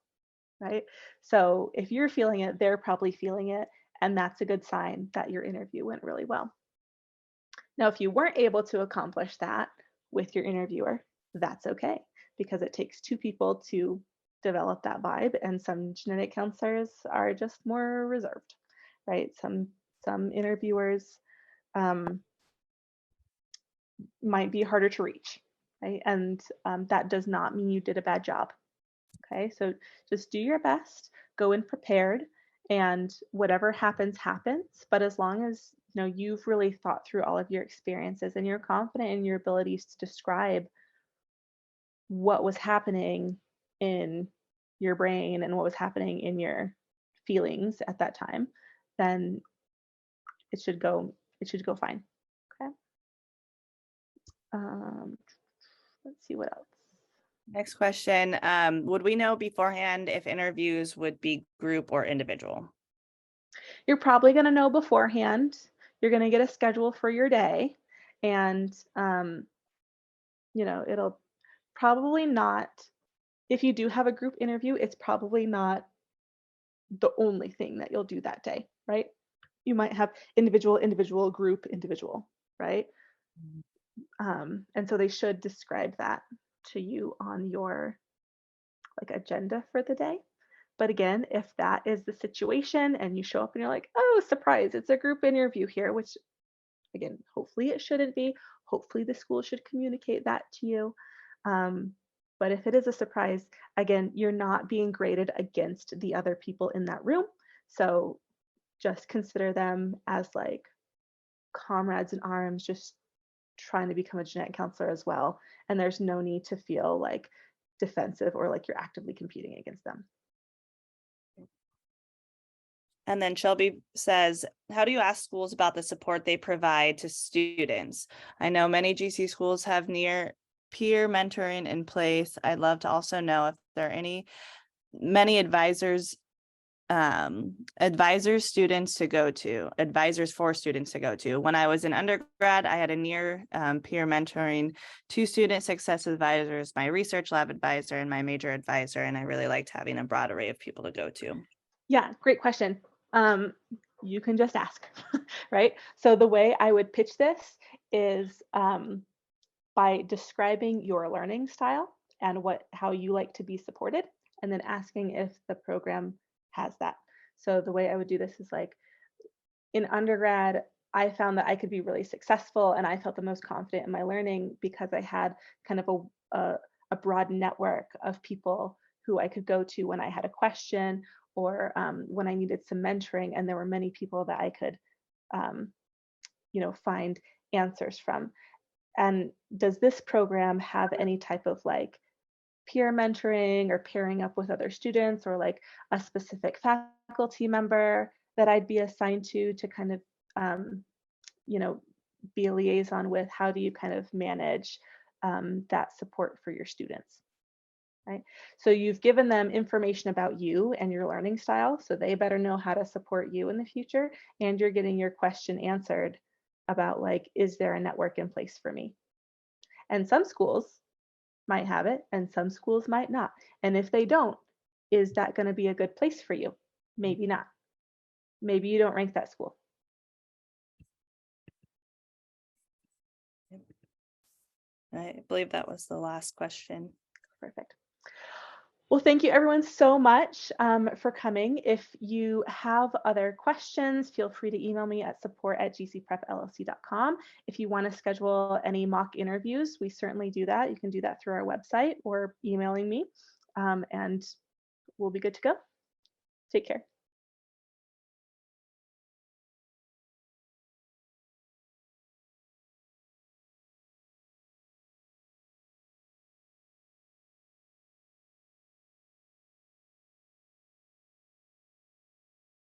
right? So if you're feeling it, they're probably feeling it, and that's a good sign that your interview went really well. Now, if you weren't able to accomplish that with your interviewer, that's okay, because it takes two people to develop that vibe, and some genetic counselors are just more reserved, right? Some interviewers might be harder to reach, right? And that does not mean you did a bad job. Okay, so just do your best, go in prepared, and whatever happens, happens. But as long as you know you've really thought through all of your experiences and you're confident in your abilities to describe what was happening in your brain and what was happening in your feelings at that time, then it should go fine. Okay. Let's see what else. Next question. Would we know beforehand if interviews would be group or individual? You're probably going to know beforehand. You're going to get a schedule for your day, and you know, it'll probably not, if you do have a group interview, it's probably not the only thing that you'll do that day, right? You might have individual, group, individual, right? And so they should describe that to you on your like agenda for the day. But again, if that is the situation and you show up and you're like, oh, surprise, it's a group interview here, which again, hopefully it shouldn't be. Hopefully the school should communicate that to you. But if it is a surprise, again, you're not being graded against the other people in that room. So just consider them as like comrades in arms, just trying to become a genetic counselor as well. And there's no need to feel like defensive or like you're actively competing against them. And then Shelby says, how do you ask schools about the support they provide to students? I know many GC schools have near peer mentoring in place. I'd love to also know if there are many advisors for students to go to. When I was in undergrad, I had a near peer mentoring, 2 student success advisors, my research lab advisor, and my major advisor. And I really liked having a broad array of people to go to. Yeah, great question. You can just ask, right? So the way I would pitch this is by describing your learning style and how you like to be supported, and then asking if the program has that. So the way I would do this is like, in undergrad, I found that I could be really successful and I felt the most confident in my learning because I had kind of a broad network of people who I could go to when I had a question, or when I needed some mentoring, and there were many people that I could, find answers from. And does this program have any type of like peer mentoring or pairing up with other students, or like a specific faculty member that I'd be assigned to kind of, you know, be a liaison with. How do you kind of manage that support for your students? Right. So you've given them information about you and your learning style, so they better know how to support you in the future. And you're getting your question answered about, like, is there a network in place for me? And some schools might have it and some schools might not. And if they don't, is that going to be a good place for you? Maybe not. Maybe you don't rank that school. I believe that was the last question. Perfect. Well, thank you everyone so much for coming. If you have other questions, feel free to email me at support@gcprepllc.com. If you want to schedule any mock interviews, we certainly do that. You can do that through our website or emailing me, and we'll be good to go. Take care.